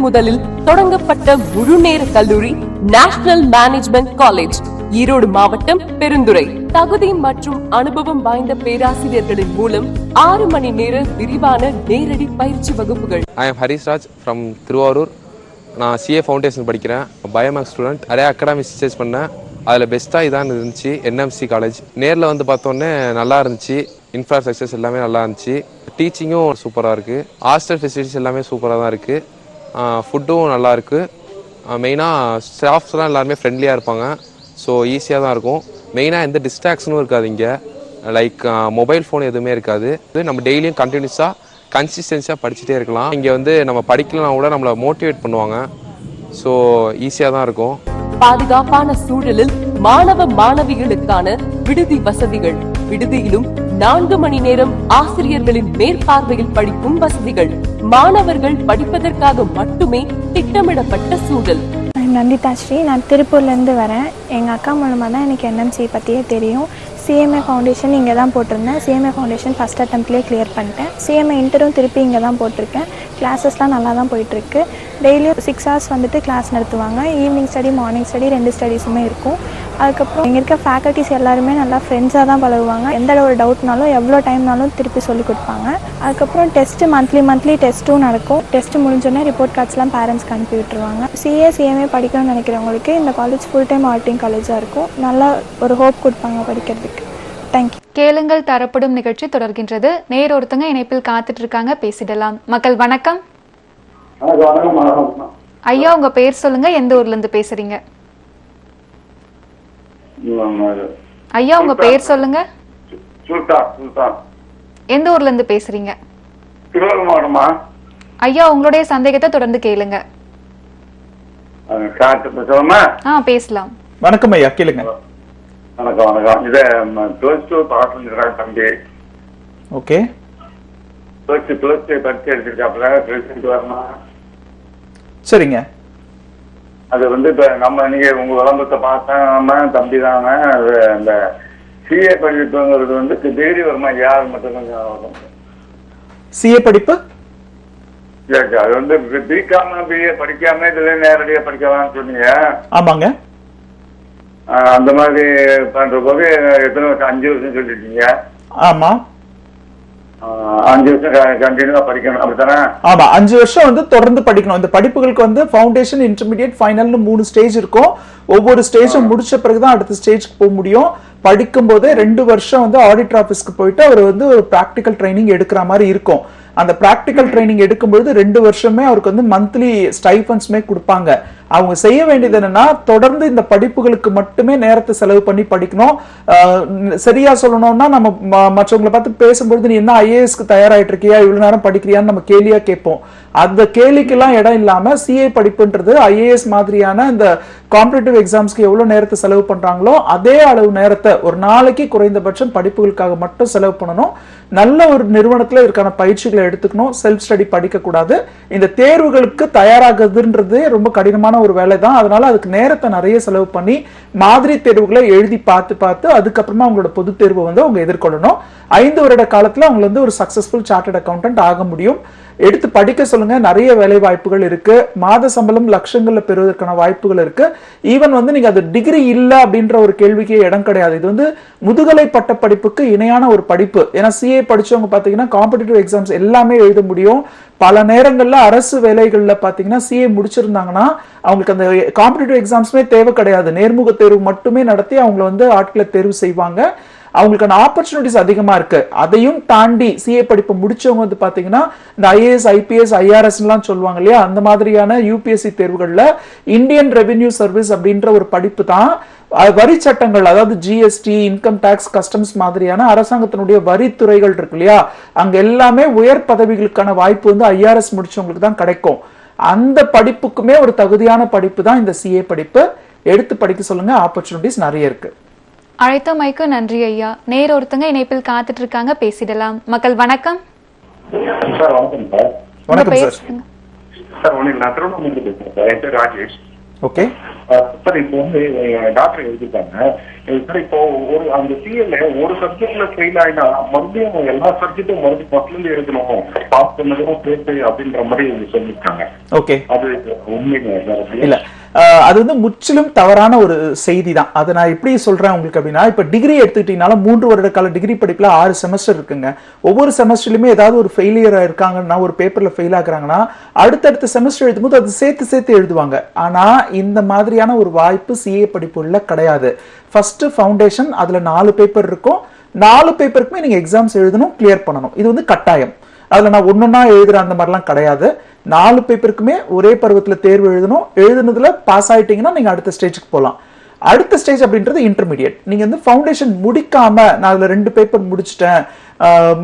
முதலில் தொடங்கப்பட்ட முழுநேர கல்லூரி நேஷனல் மேனேஜ்மெண்ட் காலேஜ், ஈரோடு மாவட்டம் பெருந்துறை. தகுதி மற்றும் அனுபவம் வாய்ந்த பேராசிரியர்களின் மூலம் 6 மணி நேர விரிவான நேரடி பயிற்சி வகுப்புகள். I am Harish Raj from Thiruvarur. நான் CA ஃபவுண்டேஷன் படிக்கிறேன், பயோமேக்ஸ் ஸ்டூடெண்ட். நிறைய அகாடமிக்ஸ் சர்ச் பண்ணேன், அதில் பெஸ்ட்டாக இதான் இருந்துச்சு என்எம்சி காலேஜ். நேரில் வந்து பார்த்தோன்னே நல்லா இருந்துச்சு. இன்ஃப்ராஸ்ட்ரக்சர்ஸ் எல்லாமே நல்லா இருந்துச்சு. டீச்சிங்கும் சூப்பராக இருக்குது. ஹாஸ்டல் ஃபெசிலிட்டிஸ் எல்லாமே சூப்பராக தான் இருக்குது. ஃபுட்டும் நல்லா இருக்குது. மெயினாக ஸ்டாஃப்ஸ்லாம் எல்லாருமே ஃப்ரெண்ட்லியாக இருப்பாங்க. ஸோ ஈஸியாக தான் இருக்கும். மெயினாக எந்த டிஸ்ட்ராக்ஷனும் இருக்காது இங்கே. லைக் மொபைல் ஃபோன் எதுவுமே இருக்காது. நம்ம டெய்லியும் கன்சிஸ்டன்ஸாக படிச்சுட்டே இருக்கலாம். இங்கே வந்து நம்ம படிக்கலனா கூட நம்மளை மோட்டிவேட் பண்ணுவாங்க. ஸோ ஈஸியாக தான் இருக்கும். பாதுகாப்பான சூழலில் மாணவ மாணவிகளுக்கான விடுதி வசதிகள். விடுதியிலும் 4 மணி நேரம் ஆசிரியர்களின் மேற்பார்வையில் படிக்கும் வசதிகள். மாணவர்கள் படிப்பதற்காக மட்டுமே திட்டமிடப்பட்ட சூழல். நந்திதா ஸ்ரீ, நான் திருப்பூர்லேருந்து வரேன். எங்கள் அக்கா மூலமாக தான் எனக்கு என்எம்சி பற்றியே தெரியும். சிஎம்ஏ ஃபவுண்டேஷன் இங்கே தான் போட்டிருந்தேன். சிஎம்ஏ ஃபவுண்டேஷன் ஃபஸ்ட் அட்டம்ப்ட்லேயே கிளியர் பண்ணிட்டேன். சிஎம்ஏ இன்டரும் திருப்பி இங்கே தான் போட்டிருக்கேன். கிளாஸஸ்லாம் நல்லா தான் போயிட்டுருக்கு. டெய்லியும் 6 hours வந்துட்டு கிளாஸ் நடத்துவாங்க. ஈவினிங் ஸ்டடி, மார்னிங் ஸ்டடி 2 ஸ்டடீஸுமே இருக்கும். அதுக்கப்புறம் இங்கே இருக்க ஃபேக்கல்ட்டிஸ் எல்லாருமே நல்லா ஃப்ரெண்ட்ஸாக தான் பழகுவாங்க. எந்த ஒரு டவுட்னாலும் எவ்வளோ டைம்னாலும் திருப்பி சொல்லிக் கொடுப்பாங்க. அதுக்கப்புறம் டெஸ்ட்டு மந்த்லி டெஸ்ட்டும் நடக்கும். டெஸ்ட் முடிஞ்சோடனே ரிப்போர்ட் கார்ட்ஸ்லாம் பேரண்ட்ஸ்க்கு அனுப்பி விட்டுருவாங்க. சிஎம்ஏ படிக்கணும்னு நினைக்கிறவங்களுக்கு இந்த காலேஜ் ஃபுல் டைம் ஆடிட்டிங் காலேஜாக இருக்கும். நல்லா ஒரு ஹோப் கொடுப்பாங்க படிக்கிறதுக்கு. தேங்க்யூ. கேளுங்கள் தரப்படும் நிகழ்ச்சி தொடர்கின்றது. ஒருத்தங்க இணைப்பில் காத்துட்டு இருக்காங்க, பேசிடலாம். மக்கள் வணக்கம். ஐயா, உங்க பேர் சொல்லுங்க, எந்த ஊர்ல இருந்து பேசுறீங்க? ஐயா, உங்க பேர் சொல்லுங்க. எந்த ஊர்ல இருந்து பேசுறீங்க? ஐயா, உங்களுடைய சந்தேகத்தை தொடர்ந்து கேளுங்க. பேசலாம். வணக்கம் ஐயா, கேளுங்க. வணக்கம். இது +2 தம்பி. ஓகே. +2 பரிசு எடுத்திருக்காப்புல, ரிசல்ட் வரணும். சரிங்க. அது வந்து இப்ப நம்ம நீங்க உங்க விளம்பரத்தை பார்த்தேன், தம்பி தாங்க. அந்த சிஏ படிப்புங்கிறது வந்து டிகிரி வருமா? யார் மட்டும் கொஞ்சம் வரும். சிஏ படிப்பு அது வந்து பிகாம் பிஏ படிக்காம இதுல நேரடியா படிக்கலாம்னு சொன்னீங்க. ஆமாங்க. அந்த மாதிரி பண்ற போது எத்தனை வருஷம்? 5 வருஷம் சொல்லிட்டீங்க. ஆமா, 5 வருஷம் கண்டினியூவா படிக்கணும், அப்படித்தானே? ஆமா, 5 வருஷம் வந்து தொடர்ந்து படிக்கணும். இந்த படிப்புகளுக்கு வந்து ஃபவுண்டேஷன், இன்டர்மீடியட், ஃபைனல்னு 3 ஸ்டேஜ் இருக்கும். ஒவ்வொரு ஸ்டேஜும் முடிச்ச பிறகுதான் அடுத்த ஸ்டேஜ்க்கு போக முடியும். படிக்கும் போதே 2 வருஷம் வந்து ஆடிட்டர் ஆஃபீஸ்க்கு போயிட்டு அவர் வந்து ஒரு பிராக்டிக்கல் ட்ரைனிங் எடுக்கிற மாதிரி இருக்கும். அந்த பிராக்டிக்கல் ட்ரைனிங் எடுக்கும்போது 2 வருஷமே அவருக்கு வந்து மந்த்லி ஸ்டைஃபண்ட்ஸ்மே கொடுப்பாங்க. அவங்க செய்ய வேண்டியது என்னன்னா, தொடர்ந்து இந்த படிப்புகளுக்கு மட்டுமே நேரத்தை செலவு பண்ணி படிக்கணும். சரியா சொல்லணும்னா, நம்ம மற்றவங்களை பார்த்து பேசும்பொழுது நீ என்ன ஐஏஎஸ்க்கு தயாராயிட்டு இருக்கியா, இவ்வளவு நேரம் படிக்கிறியான்னு நம்ம கேலியா கேட்போம். அந்த கேலிக்கெல்லாம் இடம் இல்லாம சிஏ படிப்புன்றது ஐஏஎஸ் மாதிரியான இந்த காம்படிட்டிவ் எக்ஸாம்ஸ்க்கு எவ்வளவு நேரத்தை செலவு பண்றாங்களோ அதே அளவு நேரத்தை ஒரு நாளைக்கு குறைந்தபட்சம் படிப்புகளுக்காக மட்டும் செலவு பண்ணணும். நல்ல ஒரு நிறுவனத்துல இதற்கான பயிற்சிகளை எடுத்துக்கணும். செல்ஃப் ஸ்டடி படிக்க கூடாது. இந்த தேர்வுகளுக்கு தயாராகுதுன்றது ரொம்ப கடினமான ஒரு வேலை தான். அதனால அதுக்கு நேரத்தை நிறைய செலவு பண்ணி மாதிரி தேர்வுகளை எழுதி பார்த்து அதுக்கப்புறமா அவங்களோட பொது தேர்வு வந்து அவங்க எதிர்கொள்ளணும். 5 வருட காலத்துல அவங்க வந்து ஒரு சக்சஸ்ஃபுல் சார்ட்டர்ட் அக்கௌண்டன்ட் ஆக முடியும். எடுத்து படிக்க சொல்லுங்க. நிறைய வேலை வாய்ப்புகள் இருக்கு. மாத சம்பளம் லட்சங்கள்ல பெறுவதற்கான வாய்ப்புகள் இருக்கு. ஈவன் வந்து நீங்க அது டிகிரி இல்ல அப்படின்ற ஒரு கேள்விக்கே இடம் கிடையாது. இது வந்து முதுகலை பட்ட படிப்புக்கு இணையான ஒரு படிப்பு. ஏன்னா சிஏ படிச்சவங்க பாத்தீங்கன்னா காம்படிட்டிவ் எக்ஸாம்ஸ் எல்லாமே எழுத முடியும். பல நேரங்கள்ல அரசு வேலைகள்ல பாத்தீங்கன்னா சிஏ முடிச்சிருந்தாங்கன்னா அவங்களுக்கு அந்த காம்படிட்டிவ் எக்ஸாம்ஸ்மே தேவை கிடையாது. நேர்முக தேர்வு மட்டுமே நடத்தி அவங்களை வந்து ஆட்களை தேர்வு செய்வாங்க. அவங்களுக்கான ஆப்பர்ச்சுனிட்டிஸ் அதிகமா இருக்கு. அதையும் தாண்டி சிஏ படிப்பு முடிச்சவங்க வந்து பாத்தீங்கன்னா இந்த ஐஏஎஸ், ஐபிஎஸ், ஐஆர்எஸ் எல்லாம் சொல்லுவாங்க இல்லையா, அந்த மாதிரியான யூபிஎஸ்சி தேர்வுகள்ல இந்தியன் ரெவென்யூ சர்வீஸ் அப்படின்ற ஒரு படிப்பு தான் வரி சட்டங்கள், அதாவது ஜிஎஸ்டி, இன்கம் டாக்ஸ், கஸ்டம்ஸ் மாதிரியான அரசாங்கத்தினுடைய வரித்துறைகள் இருக்கு இல்லையா, அங்க எல்லாமே உயர் பதவிகளுக்கான வாய்ப்பு வந்து ஐஆர்எஸ் முடிச்சவங்களுக்கு தான் கிடைக்கும். அந்த படிப்புக்குமே ஒரு தகுதியான படிப்பு தான் இந்த சிஏ படிப்பு. எடுத்து படிக்க சொல்லுங்க. ஆப்பர்ச்சுனிட்டிஸ் நிறைய இருக்கு. அழைத்தமைக்கு நன்றி ஐயா. ஒருத்தங்க இணைப்பில் காத்துட்டு இருக்காங்க, பேசிடலாம். மக்கள் வணக்கம். சார் வணக்கம் சார். வணக்கம் சார். சார் நான் திருவண்ணாமலை பேசுறேன் சார். என் பேர் ராஜேஷ். Okay sir. இப்போ வந்து டாக்டர் எழுதிட்டாங்க சார். இப்போ ஒரு அந்த சிஎல்ல ஒரு சப்ஜெக்ட்ல ஃபெயில் ஆயினா மறுபடியும் எல்லா சப்ஜெக்டும் மறுபடியும் ஃபர்ஸ்ட்ல இருந்து எழுதணும், பாஸ் பண்ணதும் சேர்த்து அப்படின்ற மாதிரி சொல்லிருக்காங்க. ஓகே, அது உண்மைங்க சார்? இல்ல அது வந்து முற்றிலும் தவறான ஒரு செய்தி தான். அதை நான் எப்படி சொல்றேன் உங்களுக்கு அப்படின்னா, இப்ப டிகிரி எடுத்துக்கிட்டீங்கனால 3 வருட கால டிகிரி படிப்புல 6 செமஸ்டர் இருக்குங்க. ஒவ்வொரு செமஸ்டர்லயுமே ஏதாவது ஒரு ஃபெயிலியர் இருக்காங்கன்னா, ஒரு பேப்பர்ல ஃபெயில் ஆகுறாங்கன்னா அடுத்தடுத்த செமஸ்டர் எழுதும்போது அது சேர்த்து எழுதுவாங்க. ஆனா இந்த மாதிரியான ஒரு வாய்ப்பு சிஏ படிப்புள்ள கிடையாது. ஃபர்ஸ்ட் ஃபவுண்டேஷன், அதுல 4 பேப்பர் இருக்கும். 4 பேப்பருக்குமே நீங்க எக்ஸாம்ஸ் எழுதணும், கிளியர் பண்ணணும். இது வந்து கட்டாயம். அதுல நான் ஒன்னொன்னா எழுதுற அந்த மாதிரிலாம் கிடையாது. 4 பேப்பருக்குமே ஒரே பருவத்துல தேர்வு எழுதணும். எழுதுனதுல பாஸ் ஆயிட்டீங்கன்னா நீங்க அடுத்த ஸ்டேஜுக்கு போகலாம். அடுத்த ஸ்டேஜ் அப்படின்றது இன்டர்மீடியட். நீங்க வந்து ஃபவுண்டேஷன் முடிக்காம நான் அதுல 2 பேப்பர் முடிச்சிட்டேன்,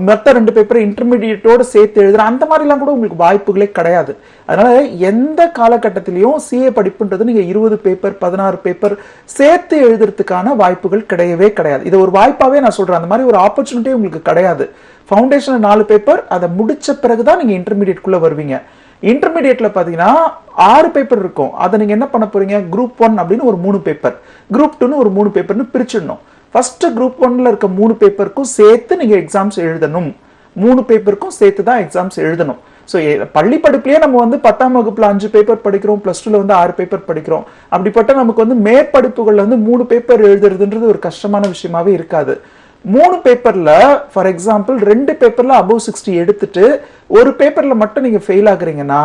மற்ற 2 பேப்பர் இன்டர்மீடியட்டோட சேர்த்து எழுதுறேன், அந்த மாதிரிலாம் கூட உங்களுக்கு வாய்ப்புகளே கிடையாது. அதனால எந்த காலகட்டத்திலையும் சிஏ படிப்புன்றது நீங்க 20 பேப்பர் 16 பேப்பர் சேர்த்து எழுதுறதுக்கான வாய்ப்புகள் கிடையவே கிடையாது. இது ஒரு வாய்ப்பாவே நான் சொல்றேன். அந்த மாதிரி ஒரு ஆப்பர்ச்சுனிட்டி உங்களுக்கு கிடையாது. ஃபவுண்டேஷன் 4 பேப்பர், அதை முடிச்ச பிறகுதான் நீங்க இன்டர்மீடியட்குள்ள வருவீங்க. இன்டர்மீடியட்ல பாத்தீங்கன்னா 6 பேப்பர் இருக்கும். அதை நீங்க என்ன பண்ண போறீங்க, குரூப் 1 அப்படின்னு ஒரு 3 பேப்பர், குரூப் 2 ஒரு 3 பேப்பர்னு பிரிச்சிடணும். ஃபர்ஸ்ட் குரூப் 1ல இருக்க 3 பேப்பருக்கும் சேர்த்து நீங்க எக்ஸாம்ஸ் எழுதணும். 3 பேப்பருக்கும் சேர்த்து தான் எக்ஸாம்ஸ் எழுதணும். ஸோ பள்ளி படிப்புலயே நம்ம வந்து 10ஆம் வகுப்புல 5 பேப்பர் படிக்கிறோம், பிளஸ் 2ல வந்து 6 பேப்பர் படிக்கிறோம். அப்படிப்பட்ட நமக்கு வந்து மேற்படிப்புகள்ல வந்து 3 பேப்பர் எழுதுறதுன்றது ஒரு கஷ்டமான விஷயமாவே இருக்காது. 3 பேப்பர்ல ஃபார் எக்ஸாம்பிள் 2 பேப்பர்ல above 60 எடுத்துட்டு ஒரு பேப்பர்ல மட்டும் நீங்க ஃபெயில் ஆகுறீங்கன்னா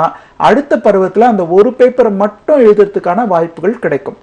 அடுத்த பருவத்துல அந்த ஒரு பேப்பரை மட்டும் எழுதுறதுக்கான வாய்ப்புகள் கிடைக்கும்.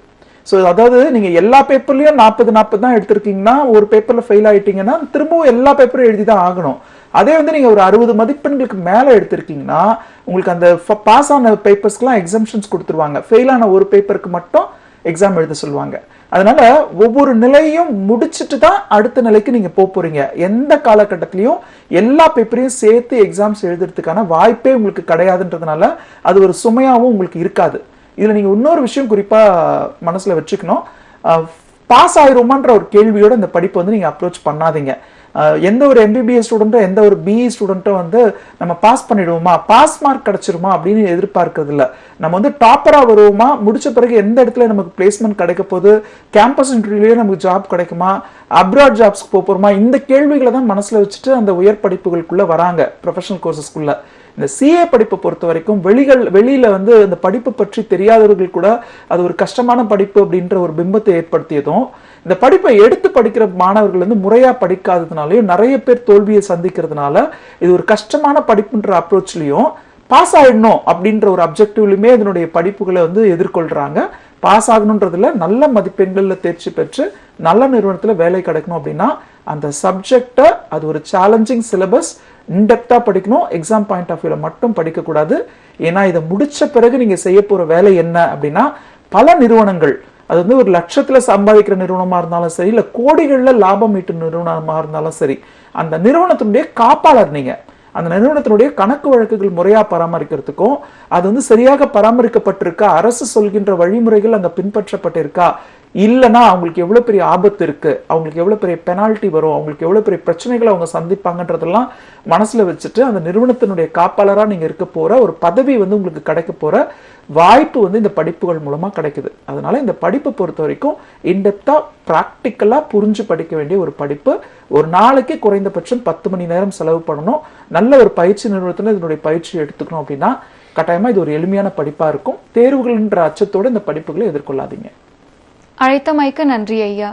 ஸோ அதாவது நீங்க எல்லா பேப்பர்லயும் 40 தான் எடுத்திருக்கீங்கன்னா ஒரு பேப்பர்ல ஃபெயில் ஆயிட்டீங்கன்னா திரும்பவும் எல்லா பேப்பரும் எழுதிதான் ஆகணும். அதே வந்து நீங்க ஒரு 60 மதிப்பெண்களுக்கு மேல எடுத்திருக்கீங்கன்னா உங்களுக்கு அந்த பாஸ் ஆன பேப்பர்ஸ்க்குலாம் எக்ஸம்ஷன்ஸ் கொடுத்துருவாங்க. ஃபெயில் ஆன ஒரு பேப்பருக்கு மட்டும் எக்ஸாம் எழுத சொல்லுவாங்க. அதனால ஒவ்வொரு நிலையும் முடிச்சுட்டு தான் அடுத்த நிலைக்கு நீங்க போறீங்க. எந்த காலகட்டத்திலையும் எல்லா பேப்பரையும் சேர்த்து எக்ஸாம்ஸ் எழுதுறதுக்கான வாய்ப்பே உங்களுக்கு கிடையாதுன்றதுனால அது ஒரு சுமையாவும் உங்களுக்கு இருக்காது. இதுல நீங்க இன்னொரு விஷயம் குறிப்பா மனசுல வச்சுக்கணும். பாஸ் ஆயிருமான்ற ஒரு கேள்வியோட இந்த படிப்பை வந்து நீங்க அப்ரோச் பண்ணாதீங்க. எந்த ஒரு எம்பிபிஎஸ் ஸ்டூடெண்ட்டும் எந்த ஒரு பிஇ ஸ்டூடெண்ட்டும் வந்து நம்ம பாஸ் பண்ணிடுவோமா, பாஸ் மார்க் கிடைச்சிருமா அப்படின்னு எதிர்பார்க்கறது இல்லை. நம்ம வந்து டாப்பரா வருவோமா, முடிச்ச பிறகு எந்த இடத்துல நமக்கு பிளேஸ்மெண்ட் கிடைக்க போகுது, கேம்பஸ் இன்டர்வியூலயே நமக்கு ஜாப் கிடைக்குமா, அப்ராட் ஜாப்ஸ்க்கு போறோமா, இந்த கேள்விகளை தான் மனசுல வச்சுட்டு அந்த உயர் படிப்புகளுக்குள்ள வராங்க, ப்ரொஃபஷனல் கோர்சஸ்க்குள்ள. இந்த சிஏ படிப்பை பொறுத்த வரைக்கும் வெளியில வந்து அந்த படிப்பு பற்றி தெரியாதவர்கள் கூட அது ஒரு கஷ்டமான படிப்பு அப்படின்ற ஒரு பிம்பத்தை ஏற்படுத்தியதும், இந்த படிப்பை எடுத்து படிக்கிற மாணவர்கள் வந்து முறையா படிக்காததுனாலையும் நிறைய பேர் தோல்வியை சந்திக்கிறதுனால இது ஒரு கஷ்டமான படிப்புன்ற அப்ரோச்லயும் பாஸ் ஆயிடணும் அப்படின்ற ஒரு அப்ஜெக்டிவ்லயுமே இதனுடைய படிப்புகளை வந்து எதிர்கொள்றாங்க. பாஸ் ஆகணுன்றதுல நல்ல மதிப்பெண்கள்ல தேர்ச்சி பெற்று நல்ல நிறுவனத்துல வேலை கிடைக்கணும் அப்படின்னா அந்த சப்ஜெக்டை அது ஒரு சேலஞ்சிங் சிலபஸ் இன்டெப்தா படிக்கணும். எக்ஸாம் பாயிண்ட் ஆஃப் வியூல மட்டும் படிக்க கூடாது. ஏன்னா இதை முடிச்ச பிறகு நீங்க செய்ய போற வேலை என்ன அப்படின்னா பல நிறுவனங்கள், அது வந்து ஒரு லட்சத்துல சம்பாதிக்கிற நிறுவனமா இருந்தாலும் சரி, இல்ல கோடிகள்ல லாபம் ஈட்டும் நிறுவனமா இருந்தாலும் சரி, அந்த நிறுவனத்தினுடைய காப்பாளர் நீங்க. அந்த நிறுவனத்தினுடைய கணக்கு வழக்குகள் முறையா பராமரிக்கிறதுக்கும் அது வந்து சரியாக பராமரிக்கப்பட்டிருக்கா, அரசு சொல்கின்ற வழிமுறைகள் அங்க பின்பற்றப்பட்டிருக்கா, இல்லைன்னா அவங்களுக்கு எவ்வளவு பெரிய ஆபத்து இருக்கு, அவங்களுக்கு எவ்வளவு பெரிய பெனால்ட்டி வரும், அவங்களுக்கு எவ்வளவு பெரிய பிரச்சனைகளை அவங்க சந்திப்பாங்கன்றதெல்லாம் மனசுல வச்சுட்டு அந்த நிறுவனத்தினுடைய காப்பாளரா நீங்க இருக்க போற ஒரு பதவி வந்து உங்களுக்கு கிடைக்க போற வாய்ப்பு வந்து இந்த படிப்புகள் மூலமா கிடைக்குது. அதனால இந்த படிப்பை பொறுத்த வரைக்கும் இன்டெப்தா பிராக்டிக்கலா புரிஞ்சு படிக்க வேண்டிய ஒரு படிப்பு. ஒரு நாளைக்கு குறைந்தபட்சம் 10 மணி நேரம் செலவு பண்ணணும். நல்ல ஒரு பயிற்சி நிறுவனத்துல இதனுடைய பயிற்சி எடுத்துக்கணும் அப்படின்னா கட்டாயமா இது ஒரு எளிமையான படிப்பா இருக்கும். தேர்வுகள்ன்ற அச்சத்தோடு இந்த படிப்புகளை எதிர்கொள்ளாதீங்க. அழைத்தமைக்கு நன்றி ஐயா.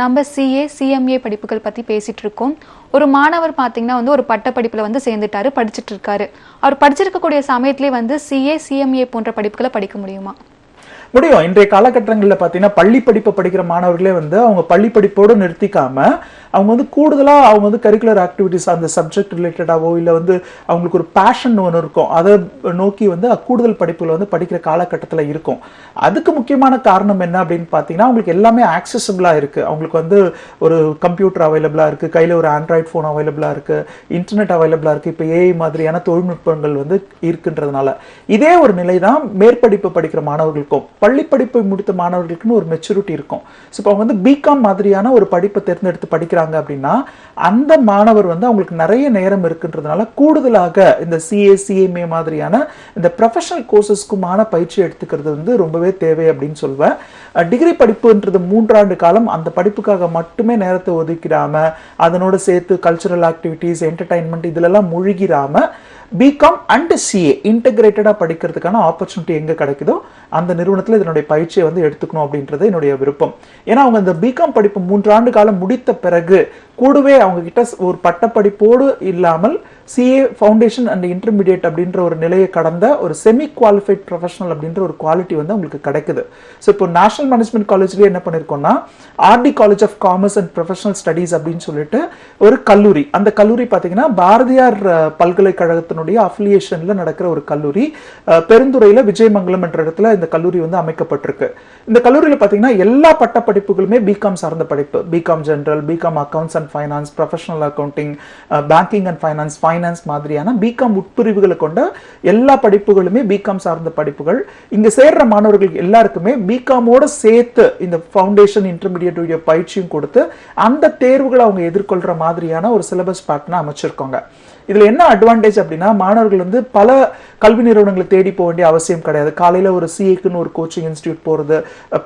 நம்ம சிஏ சிஎம்ஏ படிப்புகள் பத்தி பேசிட்டு இருக்கோம். ஒரு மாணவர் பாத்தீங்கன்னா வந்து ஒரு பட்ட படிப்புல வந்து சேர்ந்துட்டாரு, படிச்சுட்டு இருக்காரு. அவர் படிச்சிருக்கக்கூடிய சமயத்திலே வந்து சிஏ சிஎம்ஏ போன்ற படிப்புகளை படிக்க முடியுமா? முடியும். இன்றைய காலகட்டங்களில் பார்த்தீங்கன்னா பள்ளி படிப்பை படிக்கிற மாணவர்களே வந்து அவங்க பள்ளி படிப்போடு நிறுத்திக்காம அவங்க வந்து கூடுதலாக அவங்க வந்து கரிக்குலர் ஆக்டிவிட்டிஸ் அந்த சப்ஜெக்ட் ரிலேட்டடாவோ இல்லை வந்து அவங்களுக்கு ஒரு பேஷன் ஒன்று இருக்கும், அதை நோக்கி வந்து கூடுதல் படிப்புகளை வந்து படிக்கிற காலகட்டத்தில் இருக்கும். அதுக்கு முக்கியமான காரணம் என்ன அப்படின்னு பார்த்தீங்கன்னா அவங்களுக்கு எல்லாமே ஆக்சசபிளாக இருக்குது. அவங்களுக்கு வந்து ஒரு கம்ப்யூட்டர் அவைலபிளாக இருக்குது, கையில் ஒரு ஆண்ட்ராய்ட் ஃபோன் அவைலபிளாக இருக்குது, இன்டர்நெட் அவைலபிளாக இருக்குது, இப்போ ஏஐ மாதிரியான தொழில்நுட்பங்கள் வந்து இருக்குன்றதுனால இதே ஒரு நிலை தான் மேற்படிப்பு படிக்கிற மாணவர்களுக்கும். பள்ளி படிப்பை முடித்த மாணவர்களுக்குன்னு ஒரு மெச்சூரிட்டி இருக்கும். ஸோ இப்போ அவங்க வந்து பிகாம் மாதிரியான ஒரு படிப்பை தேர்ந்தெடுத்து படிக்கிறாங்க அப்படின்னா அந்த மாணவர் வந்து அவங்களுக்கு நிறைய நேரம் இருக்குன்றதுனால கூடுதலாக இந்த சிஏ சிஎம்ஏ மாதிரியான இந்த ப்ரொஃபஷனல் கோர்சஸ்க்குமான பயிற்சி எடுத்துக்கிறது வந்து ரொம்பவே தேவை அப்படின்னு சொல்வேன். டிகிரி படிப்புன்றது 3 ஆண்டு காலம் அந்த படிப்புக்காக மட்டுமே நேரத்தை ஒதுக்கிடாம அதனோட சேர்த்து கல்ச்சுரல் ஆக்டிவிட்டிஸ் என்டர்டைன்மெண்ட் இதுலெல்லாம் முழுகிடாம பிகாம் அண்ட் சிஏ இன்டகிரேட்டடா படிக்கிறதுக்கான ஆப்பர்ச்சுனிட்டி எங்க கிடைக்குதோ அந்த நிறுவனத்தில் நிறுவனத்தில் இதனுடைய பயிற்சியை வந்து எடுத்துக்கணும் அப்படின்றது என்னுடைய விருப்பம். ஏன்னா அவங்க இந்த பிகாம் படிப்பு 3 ஆண்டு காலம் முடித்த பிறகு கூடவே அவங்க கிட்ட ஒரு பட்டப்படிப்போடு இல்லாமல் சிஏ ஃபவுண்டேஷன் அண்ட் இன்டர்மீடியேட் அப்படின்ற ஒரு நிலையை கடந்த ஒரு செமி குவாலிஃபைட் ப்ரொஃபஷனல் அப்படின்ற ஒரு குவாலிட்டி வந்து உங்களுக்கு கிடைக்குது. ஸோ இப்போ நேஷனல் மேனேஜ்மெண்ட் காலேஜ்லேயே என்ன பண்ணியிருக்கோம்னா RD college of commerce and professional studies அப்படின்னு சொல்லிட்டு ஒரு கல்லூரி. அந்த கல்லூரி பார்த்தீங்கன்னா பாரதியார் பல்கலைக்கழகத்தினுடைய அஃபிலியேஷனில் நடக்கிற ஒரு கல்லூரி. பெருந்துறையில் விஜயமங்கலம் என்ற இடத்துல இந்த கல்லூரி வந்து அமைக்கப்பட்டிருக்கு. இந்த கல்லூரியில் பார்த்தீங்கன்னா எல்லா பட்டப்படிப்புகளுமே பிகாம் சார்ந்த படிப்பு, BCom general, BCom accounts and finance, professional accounting, banking and finance மாதிரியான பிகாம் உட்பிரிவுகளை கொண்ட எல்லா படிப்புகளுமே பிகாம் சார்ந்த படிப்புகள். இங்க சேர்ற மாணவர்களுக்கு எல்லாருக்குமே பிகாமோட சேர்த்து இந்த ஃபவுண்டேஷன் இன்டர்மீடியட் பயிற்சியும் கொடுத்து அந்த தேர்வுகளை அவங்க எதிர்கொள்ற மாதிரியான ஒரு சிலபஸ் பேட்டர்னை அமைச்சிருக்காங்க. இதுல என்ன அட்வான்டேஜ் அப்படின்னா மாணவர்கள் வந்து பல கல்வி நிறுவனங்களை தேடி போக வேண்டிய அவசியம் கிடையாது. காலையில ஒரு சிஏக்குன்னு ஒரு கோச்சிங் இன்ஸ்டியூட் போறது,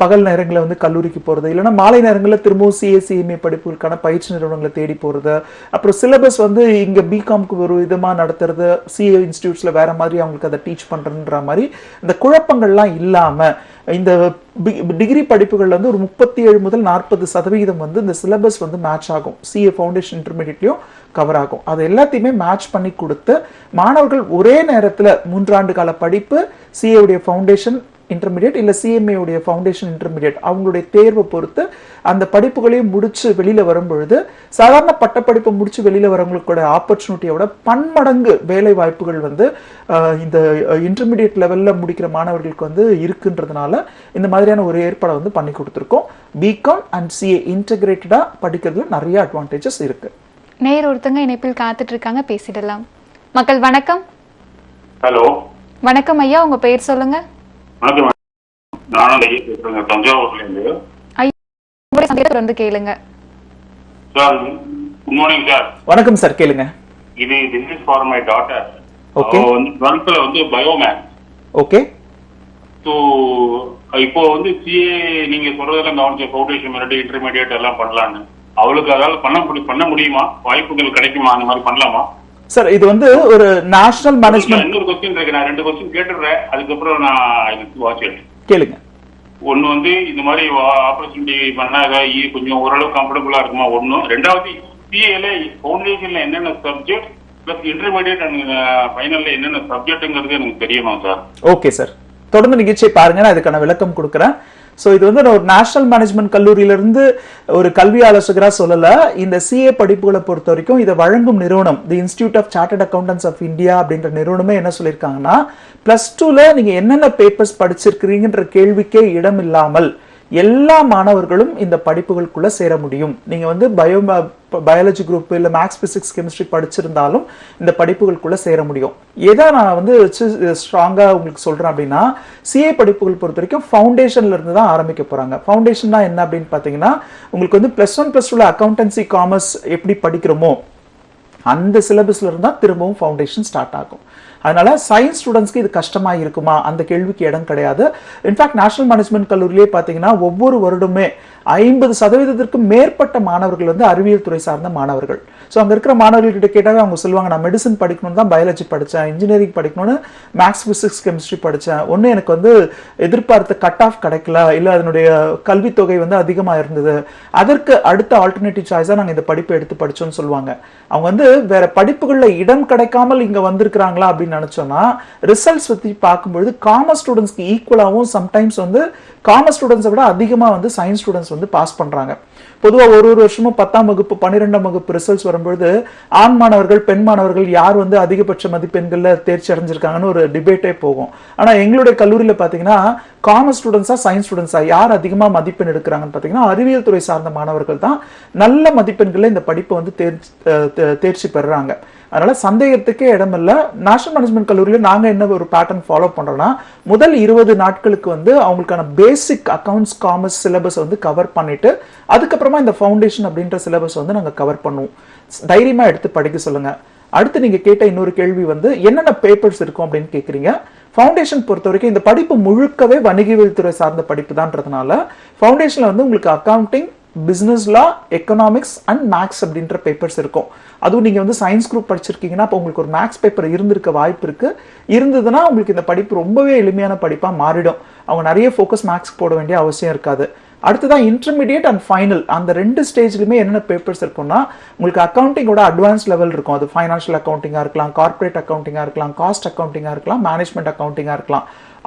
பகல் நேரங்களில் வந்து கல்லூரிக்கு போறது, இல்லைன்னா மாலை நேரங்களில் திரும்பவும் சிஏ சிஎம்ஏ படிப்புகளுக்கான பயிற்சி நிறுவனங்களை தேடி போறது. அப்புறம் சிலபஸ் வந்து இங்க பிகாம்க்கு ஒரு விதமா நடத்துறது, சிஏ இன்ஸ்டியூட்ஸ்ல வேற மாதிரி அவங்களுக்கு அதை டீச் பண்றன்ற மாதிரி இந்த குழப்பங்கள்லாம் இல்லாம இந்த டிகிரி படிப்புகள்ல வந்து ஒரு 37 முதல் 40% வந்து இந்த சிலபஸ் வந்து மேட்ச் ஆகும். சிஏ ஃபவுண்டேஷன் இன்டர்மீடியட்லயும் கவர் ஆகும். அது எல்லாத்தையுமே மேட்ச் பண்ணி கொடுத்து மாணவர்கள் ஒரே நேரத்தில் 3 ஆண்டு கால படிப்பு சிஏ உடைய ஃபவுண்டேஷன் இன்டர்மீடியட் இல்ல சிஎம்ஏ உடைய ஃபவுண்டேஷன் இன்டர்மீடியட் அவங்களுடைய தேர்வை பொறுத்து அந்த படிப்புகளையும் முடிச்சு வெளியில வரும்பொழுது சாதாரண பட்டப்படிப்பை முடிச்சு வெளியில வரவங்களுடைய ஆப்பர்ச்சுனிட்டியோட பன்மடங்கு வேலை வாய்ப்புகள் வந்து இந்த இன்டர்மீடியட் லெவல்ல முடிக்கிற மாணவர்களுக்கு வந்து இருக்குன்றதுனால இந்த மாதிரியான ஒரு ஏற்பாடை வந்து பண்ணி கொடுத்துருக்கோம். பிகாம் அண்ட் சிஏ இன்டகிரேட்டடா படிக்கிறதுல நிறைய அட்வான்டேஜஸ் இருக்கு. நேர் ஒருத்தங்க இணைப்பில் காத்துட்டு இருக்காங்க, பேசிடலாம். மக்கள் வணக்கம். ஹலோ வணக்கம் ஐயா, உங்க பெயர் சொல்லுங்க. வணக்கம், நானும் பேசுறேங்க, தஞ்சாவூர்ல இருந்து. வந்து கேளுங்க சார். Good morning sir. வணக்கம் சார், கேளுங்க. இது this is for my daughter. Okay. வந்து 12th வந்து பயோமேக்ஸ். ஓகே. ஸோ இப்போ வந்து சிஏ நீங்க சொல்றதெல்லாம் கவனிச்ச ஃபவுண்டேஷன் மிரட்டி இன்டர்மீடியட் எல்லாம் பண்ணலான்னு, அவளுக்கு அதால பண்ண முடியுமா? வாய்ப்புகள் கிடைக்குமா? அந்த மாதிரி பண்ணலாமா சார்? இது வந்து ஒரு நேஷனல் மேனேஜ்மெண்ட். இன்னொரு கொஸ்டின் இருக்கு, நான் 2 கொஸ்டின் கேட்டுடுறேன், அதுக்கப்புறம் நான் வாட்ச் கேளுங்க. ஒன்னு வந்து இந்த மாதிரி ஆப்பர்ச்சுனிட்டி பண்ணா ஏதாவது கொஞ்சம் ஓரளவு கம்ஃபர்டபுளா இருக்குமா? ஒண்ணு. ரெண்டாவது சிஏல ஃபவுண்டேஷன்ல என்னென்ன சப்ஜெக்ட் பிளஸ் இன்டர்மீடியட் அண்ட் ஃபைனல்ல என்னென்ன சப்ஜெக்ட்ங்கிறது எனக்கு தெரியணும் சார். ஓகே சார், தொடர்ந்து நிகழ்ச்சியை பாருங்க, நான் இதுக்கான விளக்கம் கொடுக்குறேன். ஸோ இது வந்து ஒரு நேஷனல் மேனேஜ்மெண்ட் கல்லூரியிலிருந்து ஒரு கல்வி ஆலோசகராக சொல்லல. இந்த சிஏ படிப்புகளை பொறுத்த வரைக்கும் இதை வழங்கும் நிறுவனம் the institute of chartered accountants of India அப்படின்ற நிறுவனமே என்ன சொல்லியிருக்காங்கன்னா, +2ல நீங்க என்னென்ன பேப்பர்ஸ் படிச்சிருக்கிறீங்கன்ற கேள்விக்கே இடம் இல்லாமல் எல்லா மாணவர்களும் இந்த படிப்புகளுக்குள்ள சேர முடியும். நீங்க வந்து பயாலஜி குரூப் இல்ல மேக்ஸ் பிசிக்ஸ் கெமிஸ்ட்ரி படிச்சிருந்தாலும் இந்த படிப்புகளுக்குள்ள சேர முடியும். ஏதா நான் வந்து ஸ்ட்ராங்கா உங்களுக்கு சொல்றேன் அப்படின்னா, சிஏ படிப்புகள் பொறுத்த வரைக்கும் ஃபவுண்டேஷன்ல இருந்து தான் ஆரம்பிக்க போறாங்க. ஃபவுண்டேஷன்னா என்ன அப்படின்னு பாத்தீங்கன்னா, உங்களுக்கு வந்து +1 +2ல அக்கௌண்டன்சி காமர்ஸ் எப்படி படிக்கிறோமோ அந்த சிலபஸ்ல இருந்தா திரும்பவும் ஃபவுண்டேஷன் ஸ்டார்ட் ஆகும். அதனால சயின்ஸ் ஸ்டூடெண்ட்ஸ்க்கு இது கஷ்டமா இருக்குமா? அந்த கேள்விக்கு இடம் கிடையாது. இன்ஃபேக்ட் நேஷனல் மேனேஜ்மெண்ட் கல்லூரியிலே பார்த்தீங்கன்னா ஒவ்வொரு வருடமே 50% மேற்பட்ட மாணவர்கள் வந்து அறிவியல் துறை சார்ந்த மாணவர்கள். ஸோ அங்கே இருக்கிற மாணவர்கள்கிட்ட கேட்டாவே அவங்க சொல்லுவாங்க, நான் மெடிசன் படிக்கணும்னு தான் பயாலஜி படித்தேன், இன்ஜினியரிங் படிக்கணும்னு மேக்ஸ் பிசிக்ஸ் கெமிஸ்ட்ரி படித்தேன், ஒன்று எனக்கு வந்து எதிர்பார்த்த கட் ஆஃப் கிடைக்கல, இல்லை அதனுடைய கல்வித்தொகை வந்து அதிகமாக இருந்தது, அதற்கு அடுத்த ஆல்டர்னேட்டிவ் சாய்ஸாக நாங்கள் இந்த படிப்பை எடுத்து படித்தோன்னு சொல்லுவாங்க. அவங்க வந்து வேற படிப்புகளில் இடம் கிடைக்காமல் இங்கே வந்திருக்கிறாங்களா அப்படின்னு நினச்சோன்னா ரிசல்ட்ஸ் பற்றி பார்க்கும்பொழுது காமர்ஸ் ஸ்டூடெண்ட்ஸ்க்கு ஈக்குவலாகவும் சம்டைம்ஸ் வந்து காமர்ஸ் ஸ்டூடெண்ட்ஸை விட அதிகமாக வந்து சயின்ஸ் ஸ்டூடெண்ட்ஸ் வந்து பாஸ் பண்ணுறாங்க. பொதுவாக ஒரு வருஷமும் 10ஆம் வகுப்பு 12ஆம் வகுப்பு ரிசல்ட்ஸ் வரும்பொழுது ஆண் மாணவர்கள் பெண் மாணவர்கள் யார் வந்து அதிகபட்ச மதிப்பெண்களில் தேர்ச்சி அடைஞ்சிருக்காங்கன்னு ஒரு டிபேட்டே போகும். ஆனால் எங்களுடைய கல்லூரியில் பார்த்தீங்கன்னா காமர்ஸ் ஸ்டூடெண்ட்ஸா சயின்ஸ் ஸ்டூடெண்ட்ஸா யார் அதிகமாக மதிப்பெண் எடுக்கிறாங்கன்னு பார்த்தீங்கன்னா அறிவியல் துறை சார்ந்த மாணவர்கள் தான் நல்ல மதிப்பெண்களில் இந்த படிப்பை வந்து தேர்ச்சி பெறுறாங்க. அதனால சந்தேகத்துக்கே இடம் இல்லை. நேஷனல் மேனேஜ்மெண்ட் கல்லூரியில் நாங்கள் என்ன ஒரு பேட்டர்ன் ஃபாலோ பண்றோம்னா, முதல் 20 நாட்களுக்கு வந்து அவங்களுக்கான பேசிக் அக்கவுண்ட்ஸ் காமர்ஸ் சிலபஸ் வந்து கவர் பண்ணிட்டு அதுக்கப்புறமா இந்த ஃபவுண்டேஷன் அப்படின்ற சிலபஸ் வந்து நாங்கள் கவர் பண்ணுவோம். தைரியமா எடுத்து படிக்க சொல்லுங்க. அடுத்து நீங்க கேட்ட இன்னொரு கேள்வி வந்து என்னென்ன பேப்பர்ஸ் இருக்கும் அப்படின்னு கேட்குறீங்க. ஃபவுண்டேஷன் பொறுத்த வரைக்கும் இந்த படிப்பு முழுக்கவே வணிகவியல் துறை சார்ந்த படிப்பு தான்றதுனால ஃபவுண்டேஷன்ல வந்து உங்களுக்கு accounting, business law, economics and maths அப்படின்ற பேப்பர்ஸ் இருக்கும். அதுவும் நீங்க வந்து சயின்ஸ் குரூப் படிச்சிருக்கீங்கன்னா அப்போ உங்களுக்கு ஒரு மேக்ஸ் பேப்பர் இருந்திருக்க வாய்ப்பு இருக்கு. இருந்ததுன்னா உங்களுக்கு இந்த படிப்பு ரொம்பவே எளிமையான படிப்பா மாறிடும். அவங்க நிறைய ஃபோக்கஸ் மேக்ஸ் போட வேண்டிய அவசியம் இருக்காது. அடுத்ததான் இன்டர்மீடியட் அண்ட் ஃபைனல், அந்த 2 ஸ்டேஜ்லையுமே என்னென்ன பேப்பர்ஸ் இருக்கும்னா உங்களுக்கு அக்கௌண்டிங்கோட அட்வான்ஸ் லெவல் இருக்கும். அது ஃபைனான்ஷியல் அக்கௌண்டிங்காக இருக்கலாம், கார்பரேட் அக்கௌண்டிங்காக இருக்கலாம், காஸ்ட் அக்கௌண்டிங்காக இருக்கலாம், மேனேஜ்மெண்ட் அக்கௌண்டிங்காக இருக்கலாம்,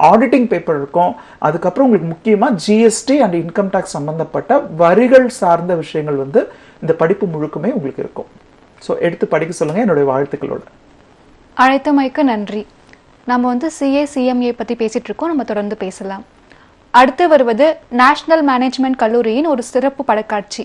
ஆடிட்டிங் பேப்பர் இருக்கும். அதுக்கப்புறம் உங்களுக்கு முக்கியமாக ஜிஎஸ்டி அண்ட் இன்கம் டேக்ஸ் சம்பந்தப்பட்ட வரிகள் சார்ந்த விஷயங்கள் வந்து இந்த படிப்பு முழுக்குமே உங்களுக்கு இருக்கும். ஸோ எடுத்து படிக்க சொல்லுங்க, என்னுடைய வாழ்த்துக்களோட. அழைத்தமைக்கு நன்றி. நம்ம வந்து சிஏ சிஎம்ஏ பற்றி பேசிட்டு இருக்கோம், நம்ம தொடர்ந்து பேசலாம். அடுத்து வருவது நேஷனல் மேனேஜ்மெண்ட் கல்லூரியின் ஒரு சிறப்பு படக்காட்சி.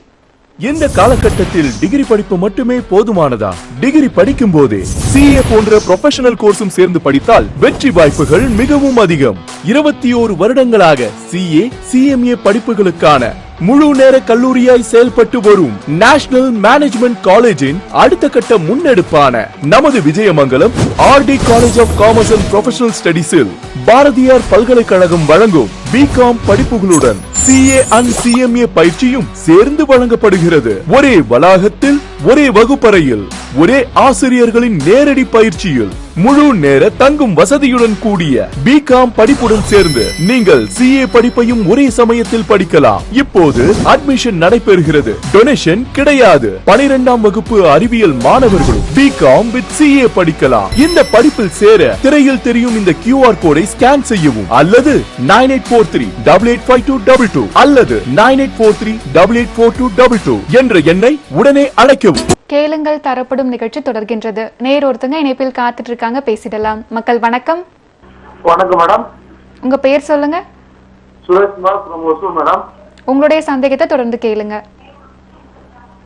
இந்த காலகட்டத்தில் டிகிரி படிப்பு மட்டுமே போதுமானதா? டிகிரி படிக்கும் போதே சிஏ போன்ற ப்ரொஃபஷனல் கோர்ஸும் சேர்ந்து படித்தால் வெற்றி வாய்ப்புகள் மிகவும் அதிகம். 21 வருடங்களாக சிஏ சிஎம்ஏ படிப்புகளுக்கான முழு நேர கல்லூரியாய் செயல்பட்டு வரும் நேஷனல் மேனேஜ்மெண்ட் காலேஜின் அடுத்த கட்ட முன்னெடுப்பான நமது Vijayamangalam RT college of commerce and professional ஸ்டடீஸில் பாரதியார் பல்கலைக்கழகம் வழங்கும் பிகாம் படிப்புகளுடன் சிஏ அண்ட் சிஎம்ஏ பயிற்சியும் சேர்ந்து வழங்கப்படுகிறது. ஒரே வளாகத்தில், ஒரே வகுப்பறையில், ஒரே ஆசிரியர்களின் நேரடி பயிற்சியில் முழு நேர தங்கும் வசதியுடன் கூடிய பிகாம் படிப்புடன் சேர்ந்து நீங்கள் சிஏ படிப்பையும் ஒரே சமயத்தில் படிக்கலாம். இப்போது அட்மிஷன் நடைபெறுகிறது. டொனேஷன் கிடையாது. 12ஆம் வகுப்பு அறிவியல் மாணவர்களும் பிகாம் வித் சிஏ படிக்கலாம். இந்த படிப்பில் சேர திரையில் தெரியும் இந்த QR கோடை ஸ்கேன் செய்யவும் அல்லது 9843885222 அல்லது 9843884222 என்ற எண்ணை உடனே அழைக்கவும். கேளுங்கள் தரப்படும் நிகழ்ச்சி தொடர்கின்றது. நேர் ஒருத்தங்க இணைப்பில் காத்துட்டு இருக்காங்க, பேசிடலாம். மக்கள் வணக்கம். வணக்கம் மேடம். உங்க பெயர் சொல்லுங்க. Sureshkumar from Hosur madam. உங்களுடைய சந்தேகத்தை தொடர்ந்து கேளுங்க.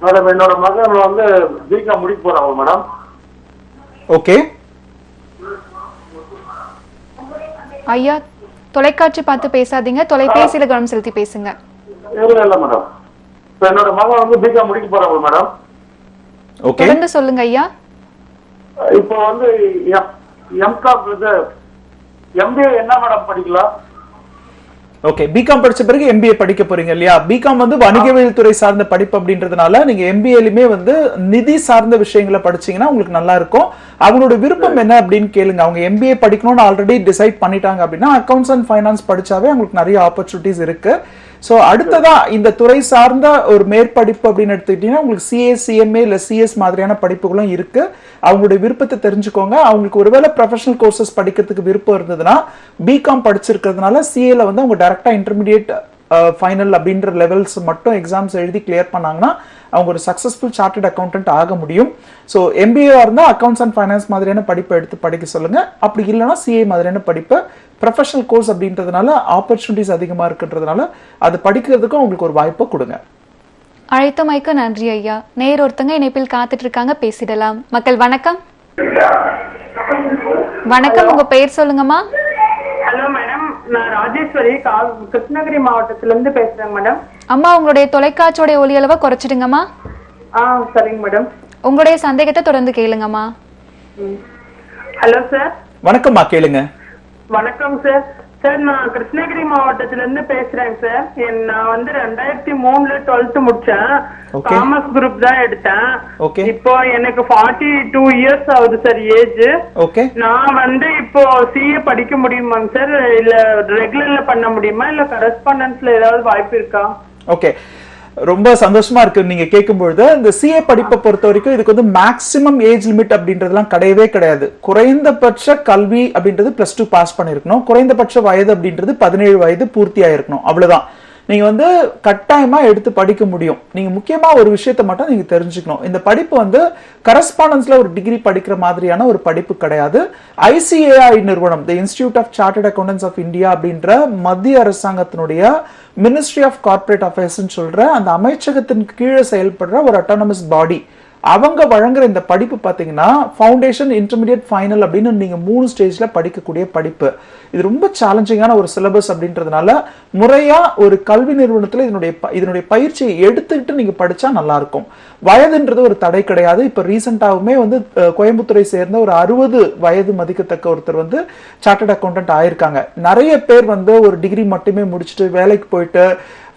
மேடம், என்னோட மகன் வந்து பிகாம் முடிக்க போறாங்க மேடம். ஓகே ஐயா, தொலைக்காட்சி பார்த்து பேசாதீங்க, தொலைபேசியில கவனம் செலுத்தி பேசுங்க. இல்ல மேடம், என்னோட மகன் வந்து பிகாம் முடிக்க போறாங்க மேடம். ஓகே, தொடர்ந்து சொல்லுங்க ஐயா. இப்போ வந்து எம்காம் எம்பிஏ என்ன மேடம் படிக்கலாம்? ஓகே, பிகாம் படிச்ச பிறகு எம்பிஏ படிக்க போறீங்க இல்லையா? பிகாம் வந்து வணிகவியல் துறை சார்ந்த படிப்பு அப்படின்றதுனால நீங்க எம்பிஏலுமே வந்து நிதி சார்ந்த விஷயங்களை படிச்சீங்கன்னா உங்களுக்கு நல்லா இருக்கும். அவங்களோட விருப்பம் என்ன அப்படின்னு கேளுங்க. அவங்க எம்பிஏ படிக்கணும்னு ஆல்ரெடி டிசைட் பண்ணிட்டாங்க அப்படின்னா அக்கவுண்ட்ஸ் அண்ட் ஃபைனான்ஸ் படிச்சாவே அவங்களுக்கு நிறைய ஆப்பர்ச்சுனிட்டிஸ் இருக்கு. ஸோ அடுத்ததா இந்த துறை சார்ந்த ஒரு மேற்படிப்பு அப்படின்னு எடுத்துக்கிட்டீங்கன்னா உங்களுக்கு சிஏ சிஎம்ஏ இல்லை சிஎஸ் மாதிரியான படிப்புகளும் இருக்கு. அவங்களுடைய விருப்பத்தை தெரிஞ்சுக்கோங்க. அவங்களுக்கு ஒருவேளை ப்ரொஃபஷனல் கோர்சஸ் படிக்கிறதுக்கு விருப்பம் இருந்ததுன்னா பிகாம் படிச்சிருக்கிறதுனால சிஏல வந்து அவங்க டைரக்டா இன்டர்மீடியட் ஃபைனல் அப்படின்ற லெவல்ஸ் மட்டும் எக்ஸாம்ஸ் எழுதி கிளியர் பண்ணாங்கன்னா அவங்க ஒரு சக்சஸ்ஃபுல் சார்ட்டர்ட் அக்கௌண்டன்ட் ஆக முடியும். ஸோ எம்பிஏ இருந்தால் அக்கவுண்ட்ஸ் அண்ட் ஃபைனான்ஸ் மாதிரியான படிப்பை எடுத்து படிக்க சொல்லுங்க. அப்படி இல்லைன்னா சிஏ மாதிரியான படிப்பை, ப்ரொஃபஷனல் கோர்ஸ் அப்படின்றதுனால ஆப்பர்ச்சுனிட்டிஸ் அதிகமாக இருக்குன்றதுனால அது படிக்கிறதுக்கும் உங்களுக்கு ஒரு வாய்ப்பை கொடுங்க. அழைத்தமைக்கு நன்றி ஐயா. நேர் ஒருத்தங்க இணைப்பில் காத்துட்டு இருக்காங்க, பேசிடலாம். மக்கள் வணக்கம். வணக்கம், உங்க பெயர் சொல்லுங்கம்மா. ஹலோ மேடம், நான் ராஜேஸ்வரி கிருஷ்ணகிரி மாவட்டத்துல இருந்து பேசுறேன் மேடம். அம்மா, உங்களுடைய தொலைக்காட்சியோட ஒலி அளவை குறைச்சிடுங்கம்மா. சரிங்க மேடம். உங்களுடைய சந்தேகத்தை தொடர்ந்து கேளுங்கம்மா. Hello sir. வணக்கம்மா, கேளுங்க. வணக்கம் சார். சார், நான் கிருஷ்ணகிரி மாவட்டத்துல இருந்து பேசுறேன் சார். நான் வந்து 2003 12th முடிச்சேன். காமர்ஸ் குரூப் தான் எடுத்தேன். இப்போ எனக்கு 42 இயர்ஸ் ஆகுது சார் ஏஜ். நான் வந்து இப்போ சிஏ படிக்க முடியுமாங்க சார்? இல்ல ரெகுலர்ல பண்ண முடியுமா, இல்ல கரஸ்பாண்டன்ஸ்ல ஏதாவது வாய்ப்பு இருக்கா? ஓகே, ரொம்ப சந்தோஷமா இருக்கு நீங்க கேட்கும்பொழுது. இந்த சிஏ படிப்பை பொறுத்த வரைக்கும் இதுக்கு வந்து மேக்ஸிமம் ஏஜ் லிமிட் அப்படின்றதுலாம் கிடையவே கிடையாது. குறைந்தபட்ச கல்வி அப்படின்றது +2 பாஸ் பண்ணிருக்கணும். குறைந்தபட்ச வயது அப்படின்றது 17 வயது பூர்த்தி ஆயிருக்கணும். அவ்வளவுதான். நீங்க வந்து கட்டாயமா எடுத்து படிக்க முடியும். நீங்க முக்கியமா ஒரு விஷயத்தை மட்டும் நீங்க தெரிஞ்சுக்கணும். இந்த படிப்பு வந்து கரஸ்பாண்டன்ஸ்ல ஒரு டிகிரி படிக்கிற மாதிரியான ஒரு படிப்பு கிடையாது. ICAI நிறுவனம், the institute of chartered accountants of India அப்படின்ற மத்திய அரசாங்கத்தினுடைய மினிஸ்ட்ரி ஆஃப் கார்ப்பரேட் அஃபேர்ஸ் சொல்ற அந்த அமைச்சகத்தின் கீழே செயல்படுற ஒரு அட்டானமஸ் பாடி, அவங்க வழங்குற இந்த படிப்பு பாத்தீங்கன்னா ஃபவுண்டேஷன், இன்டர்மீடியட், ஃபைனல் அப்படின்னு நீங்க 3 ஸ்டேஜ்ல படிக்கக்கூடிய படிப்பு. இது ரொம்ப சேலஞ்சிங்கான ஒரு சிலபஸ் அப்படின்றதுனால முறையா ஒரு கல்வி நிறுவனத்துல இதனுடைய பயிற்சியை எடுத்துக்கிட்டு நீங்க படிச்சா நல்லா இருக்கும். வயதுன்றது ஒரு தடை கிடையாது. இப்ப ரீசெண்டாவுமே வந்து கோயம்புத்தூரை சேர்ந்த ஒரு 60 வயது மதிக்கத்தக்க ஒருத்தர் வந்து சார்ட்டர்ட் அக்கௌண்டன்ட் ஆயிருக்காங்க. நிறைய பேர் வந்து ஒரு டிகிரி மட்டுமே முடிச்சுட்டு வேலைக்கு போயிட்டு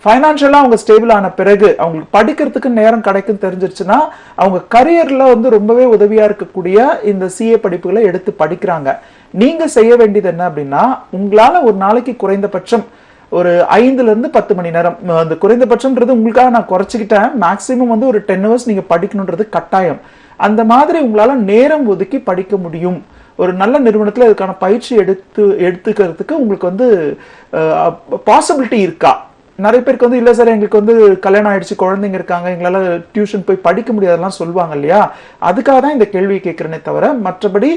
ஃபைனான்ஷியலா அவங்க ஸ்டேபிள் ஆன பிறகு அவங்களுக்கு படிக்கிறதுக்கு நேரம் கிடைக்கும் தெரிஞ்சிருச்சுன்னா அவங்க கரியர்ல வந்து ரொம்பவே உதவியா இருக்கக்கூடிய இந்த சிஏ படிப்புகளை எடுத்து படிக்கிறாங்க. நீங்க செய்ய வேண்டியது என்ன அப்படின்னா, உங்களால ஒரு நாளைக்கு குறைந்தபட்சம் ஒரு 5 to 10 மணி நேரம், அந்த குறைந்தபட்சம்ன்றது உங்களுக்காக நான் குறைச்சிக்கிட்டேன், மேக்சிமம் வந்து ஒரு 10 hours நீங்க படிக்கணுன்றது கட்டாயம். அந்த மாதிரி உங்களால நேரம் ஒதுக்கி படிக்க முடியும். ஒரு நல்ல நிறுவனத்துல இதுக்கான பயிற்சி எடுத்துக்கிறதுக்கு உங்களுக்கு வந்து பாசிபிலிட்டி இருக்கா? நிறைய பேருக்கு வந்து இல்ல சார் எங்களுக்கு வந்து கல்யாணம் ஆயிடுச்சு, குழந்தைங்க இருக்காங்க, எங்களால டியூஷன் போய் படிக்க முடியாதெல்லாம் சொல்லுவாங்க இல்லையா? அதுக்காக தான் இந்த கேள்வியை கேட்கிறேனே தவிர மற்றபடி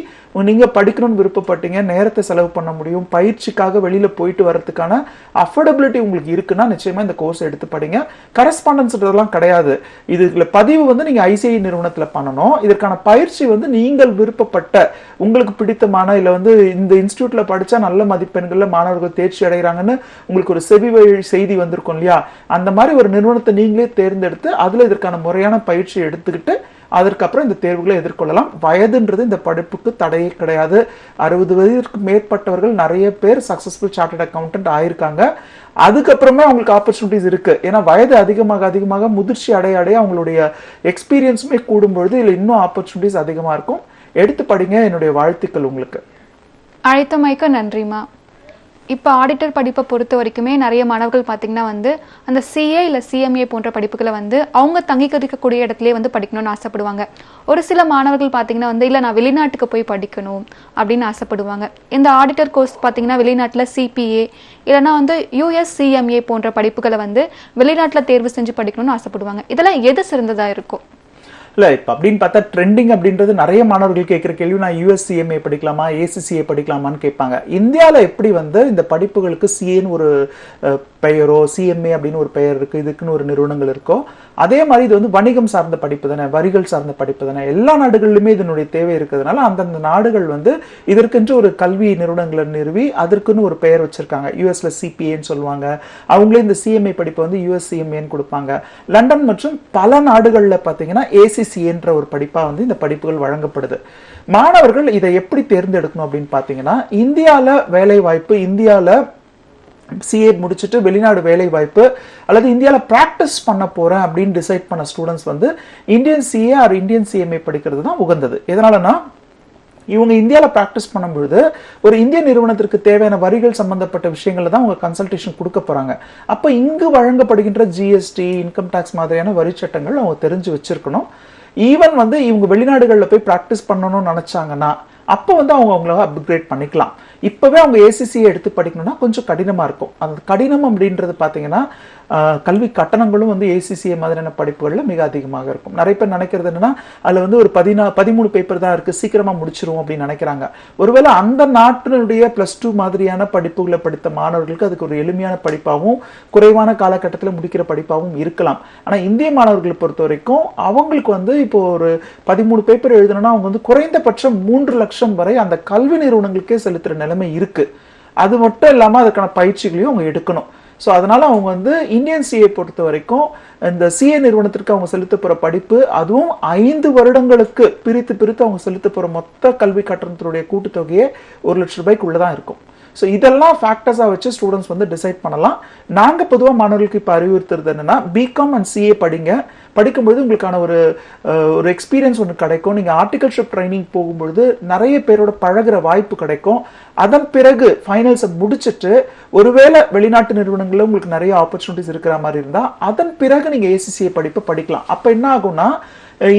நீங்க படிக்கணும்னு விருப்பப்பட்டீங்க, நேரத்தை செலவு பண்ண முடியும், பயிற்சிக்காக வெளியில போயிட்டு வர்றதுக்கான அஃபோர்டபிலிட்டி உங்களுக்கு இருக்குன்னா நிச்சயமா இந்த கோர்ஸ் எடுத்து படிங்க. கரஸ்பாண்டன்ஸ்ன்றதெல்லாம் கிடையாது. இதுல பதிவு வந்து நீங்க ஐசிஐ நிறுவனத்துல பண்ணணும். இதற்கான பயிற்சி வந்து நீங்கள் விருப்பப்பட்ட உங்களுக்கு பிடித்தமான இல்ல வந்து இந்த இன்ஸ்டிடியூட்ல படிச்சா நல்ல மதிப்பெண்கள்ல மாணவர்கள் தேர்ச்சி அடைகிறாங்கன்னு உங்களுக்கு ஒரு செவி செய்தி வந்திருக்கும் இல்லையா? அந்த மாதிரி ஒரு நிறுவனத்தை நீங்களே தேர்ந்தெடுத்து அதுல இதற்கான முறையான பயிற்சி எடுத்துக்கிட்டு அதற்கப்புறம் இந்த தேர்வுகளை எதிர்கொள்ளலாம். வயதுன்றது இந்த படிப்புக்கு தடையே கிடையாது. 60 வயதிற்கு மேற்பட்டவர்கள் நிறைய பேர் சக்சஸ்ஃபுல் சார்ட்டர்ட் அக்கௌண்டன்ட் ஆயிருக்காங்க. அதுக்கப்புறமே அவங்களுக்கு ஆப்பர்ச்சுனிட்டிஸ் இருக்கு. ஏன்னா வயது அதிகமாக முதிர்ச்சி அடைய அவங்களுடைய எக்ஸ்பீரியன்ஸுமே கூடும்பொழுது இதுல இன்னும் ஆப்பர்ச்சுனிட்டிஸ் அதிகமா இருக்கும். எடுத்து படிங்க. என்னுடைய வாழ்த்துக்கள் உங்களுக்கு. அழைத்தமைக்கு நன்றிமா. இப்போ ஆடிட்டர் படிப்பை பொறுத்த வரைக்குமே நிறைய மாணவர்கள் பார்த்தீங்கன்னா வந்து அந்த சிஏ இல்லை சிஎம்ஏ போன்ற படிப்புகளை வந்து அவங்க தங்கிக்கக்கூடிய இடத்துலேயே வந்து படிக்கணும்னு ஆசைப்படுவாங்க. ஒரு சில மாணவர்கள் பார்த்தீங்கன்னா வந்து இல்லை நான் வெளிநாட்டுக்கு போய் படிக்கணும் அப்படின்னு ஆசைப்படுவாங்க. இந்த ஆடிட்டர் கோர்ஸ் பார்த்தீங்கன்னா வெளிநாட்டில் சிபிஏ இல்லைனா வந்து யூஎஸ்சிஎம்ஏ போன்ற படிப்புகளை வந்து வெளிநாட்டில் தேர்வு செஞ்சு படிக்கணும்னு ஆசைப்படுவாங்க. இதெல்லாம் எது சிறந்ததாக இருக்கும்? இல்ல இப்ப அப்படின்னு பார்த்தா ட்ரெண்டிங் அப்படின்றது நிறைய மாணவர்கள் கேட்கிற கேள்வி, நான் யூஎஸ்சிஎம்ஏ படிக்கலாமா ஏசிசிஏ படிக்கலாமான்னு கேட்பாங்க. இந்தியாவில் எப்படி வந்து இந்த படிப்புகளுக்கு சிஏன்னு ஒரு பெயரோ சிஎம்ஏ அப்படின்னு ஒரு பெயர் இருக்கு, இதுக்குன்னு ஒரு நிறுவனங்கள் இருக்கோ, அதே மாதிரி இது வந்து வணிகம் சார்ந்த படிப்பு தானே, வரிகள் சார்ந்த படிப்பு தானே. எல்லா நாடுகளிலுமே இதனுடைய தேவை இருக்கிறதுனால அந்தந்த நாடுகள் வந்து இதற்கென்று ஒரு கல்வி நிறுவனங்களை நிறுவி அதற்குன்னு ஒரு பெயர் வச்சிருக்காங்க. யூஎஸ்ல சிபிஏன்னு சொல்லுவாங்க, அவங்களே இந்த சிஎம்ஏ படிப்பு வந்து யூஎஸ்சிஎம்ஏன்னு கொடுப்பாங்க. லண்டன் மற்றும் பல நாடுகளில் பார்த்தீங்கன்னா ஏசிசிஏன்ற ஒரு படிப்பா வந்து இந்த படிப்புகள் வழங்கப்படுது. மாணவர்கள் இதை எப்படி தேர்ந்தெடுக்கணும் அப்படின்னு பார்த்தீங்கன்னா, இந்தியாவில் வேலை வாய்ப்பு, இந்தியாவில் சிஏ முடிச்சுட்டு வெளிநாடு வேலை வாய்ப்பு அல்லது இந்தியாவில் பிராக்டிஸ் பண்ண போறேன் அப்படின்னு டிசைட் பண்ண ஸ்டூடெண்ட்ஸ் வந்து Indian CA R Indian CMA படிக்கிறது தான் உகந்தது. எதனாலனா இவங்க இந்தியாவில் பிராக்டிஸ் பண்ணும்பொழுது ஒரு இந்திய நிறுவனத்திற்கு தேவையான வரிகள் சம்பந்தப்பட்ட விஷயங்கள்ல தான் அவங்க கன்சல்டேஷன் கொடுக்க போறாங்க. அப்போ இங்கு வழங்கப்படுகின்ற ஜிஎஸ்டி, இன்கம் டாக்ஸ் மாதிரியான வரி சட்டங்கள் அவங்க தெரிஞ்சு வச்சிருக்கணும். ஈவன் வந்து இவங்க வெளிநாடுகளில் போய் பிராக்டிஸ் பண்ணணும்னு நினைச்சாங்கன்னா அப்போ வந்து அவங்க அவங்கள அப்கிரேட் பண்ணிக்கலாம். இப்பவே அவங்க ஏசிசியை எடுத்து படிக்கணும்னா கொஞ்சம் கடினமா இருக்கும். அந்த கடினம் அப்படின்றது பார்த்தீங்கன்னா கல்வி கட்டணங்களும் வந்து ஏசிசிஏ மாதிரியான படிப்புகளில் மிக அதிகமாக இருக்கும். நிறைய பேர் நினைக்கிறது என்னன்னா அதில் வந்து ஒரு 13 பேப்பர் தான் இருக்கு, சீக்கிரமா முடிச்சிருவோம் அப்படின்னு நினைக்கிறாங்க. ஒருவேளை அந்த நாட்டினுடைய +2 மாதிரியான படிப்புகளை படித்த மாணவர்களுக்கு அதுக்கு ஒரு எளிமையான படிப்பாகவும் குறைவான காலகட்டத்தில் முடிக்கிற படிப்பாகவும் இருக்கலாம். ஆனால் இந்திய மாணவர்களை பொறுத்த வரைக்கும் அவங்களுக்கு வந்து இப்போ ஒரு 13 பேப்பர் எழுதணும்னா அவங்க வந்து குறைந்தபட்சம் 3 லட்சம் வரை அந்த கல்வி நிறுவனங்களுக்கே செலுத்துற நிலைமை இருக்கு. அது மட்டும் இல்லாமல் அதுக்கான பயிற்சிகளையும் அவங்க எடுக்கணும். ஸோ அதனால அவங்க வந்து இந்தியன் சிஏ பொறுத்த வரைக்கும் இந்த சிஏ நிறுவனத்திற்கு அவங்க செலுத்த போற படிப்பு, அதுவும் 5 வருடங்களுக்கு பிரித்து அவங்க செலுத்த போற மொத்த கல்வி கட்டணத்தினுடைய கூட்டுத்தொகையே 1 லட்சம் ரூபாய்க்குள்ளதான் இருக்கும். ஸோ இதெல்லாம் ஃபேக்டர்ஸா வச்சு ஸ்டூடெண்ட்ஸ் வந்து டிசைட் பண்ணலாம். நாங்க பொதுவாக மாணவர்களுக்கு இப்போ அறிவுறுத்துறது என்னன்னா, பிகாம் அண்ட் சிஏ படிங்க. படிக்கும்போது உங்களுக்கான ஒரு எக்ஸ்பீரியன்ஸ் ஒன்று கிடைக்கும். நீங்க ஆர்டிகல்ஷிப் ட்ரைனிங் போகும்பொழுது நிறைய பேரோட பழகுற வாய்ப்பு கிடைக்கும். அதன் பிறகு ஃபைனல்ஸை முடிச்சுட்டு ஒருவேளை வெளிநாட்டு நிறுவனங்களில் உங்களுக்கு நிறைய ஆப்பர்ச்சுனிட்டிஸ் இருக்கிற மாதிரி இருந்தா அதன் பிறகு நீங்க ஏசிசிஏ படிப்பு படிக்கலாம். அப்ப என்ன ஆகும்னா,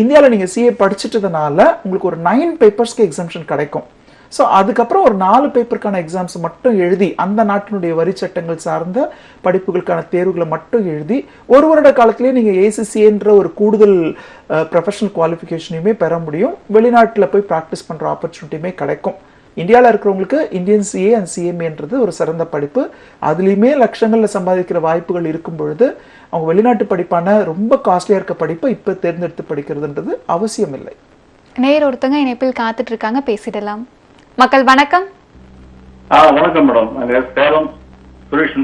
இந்தியாவில் நீங்க சிஏ படிச்சுட்டதுனால உங்களுக்கு ஒரு 9 பேப்பர்ஸ்க்கு எக்ஸம்ஷன் கிடைக்கும். ஸோ அதுக்கப்புறம் ஒரு 4 பேப்பருக்கான எக்ஸாம்ஸ் மட்டும் எழுதி அந்த நாட்டினுடைய வரி சட்டங்கள் சார்ந்த படிப்புகளுக்கான தேர்வுகளை மட்டும் எழுதி 1 வருட காலத்திலேயே நீங்கள் ஏசிசிஏன்ற ஒரு கூடுதல் ப்ரொஃபஷனல் குவாலிஃபிகேஷனையுமே பெற முடியும். வெளிநாட்டில் போய் ப்ராக்டிஸ் பண்ணுற ஆப்பர்ச்சுனிட்டியுமே கிடைக்கும். இந்தியாவில் இருக்கிறவங்களுக்கு இந்தியன் சிஏ அண்ட் சிஎம்ஏன்றது ஒரு சிறந்த படிப்பு. அதுலேயுமே லட்சங்களில் சம்பாதிக்கிற வாய்ப்புகள் இருக்கும் பொழுது அவங்க வெளிநாட்டு படிப்பான ரொம்ப காஸ்ட்லியாக இருக்க படிப்பை இப்போ தேர்ந்தெடுத்து படிக்கிறதுன்றது அவசியம் இல்லை. நேர் ஒருத்தங்க இணைப்பில் காத்துட்டு இருக்காங்க, பேசிடலாம். மக்கள் வணக்கம். வணக்கம் மேடம், சேலம் சுரேஷ்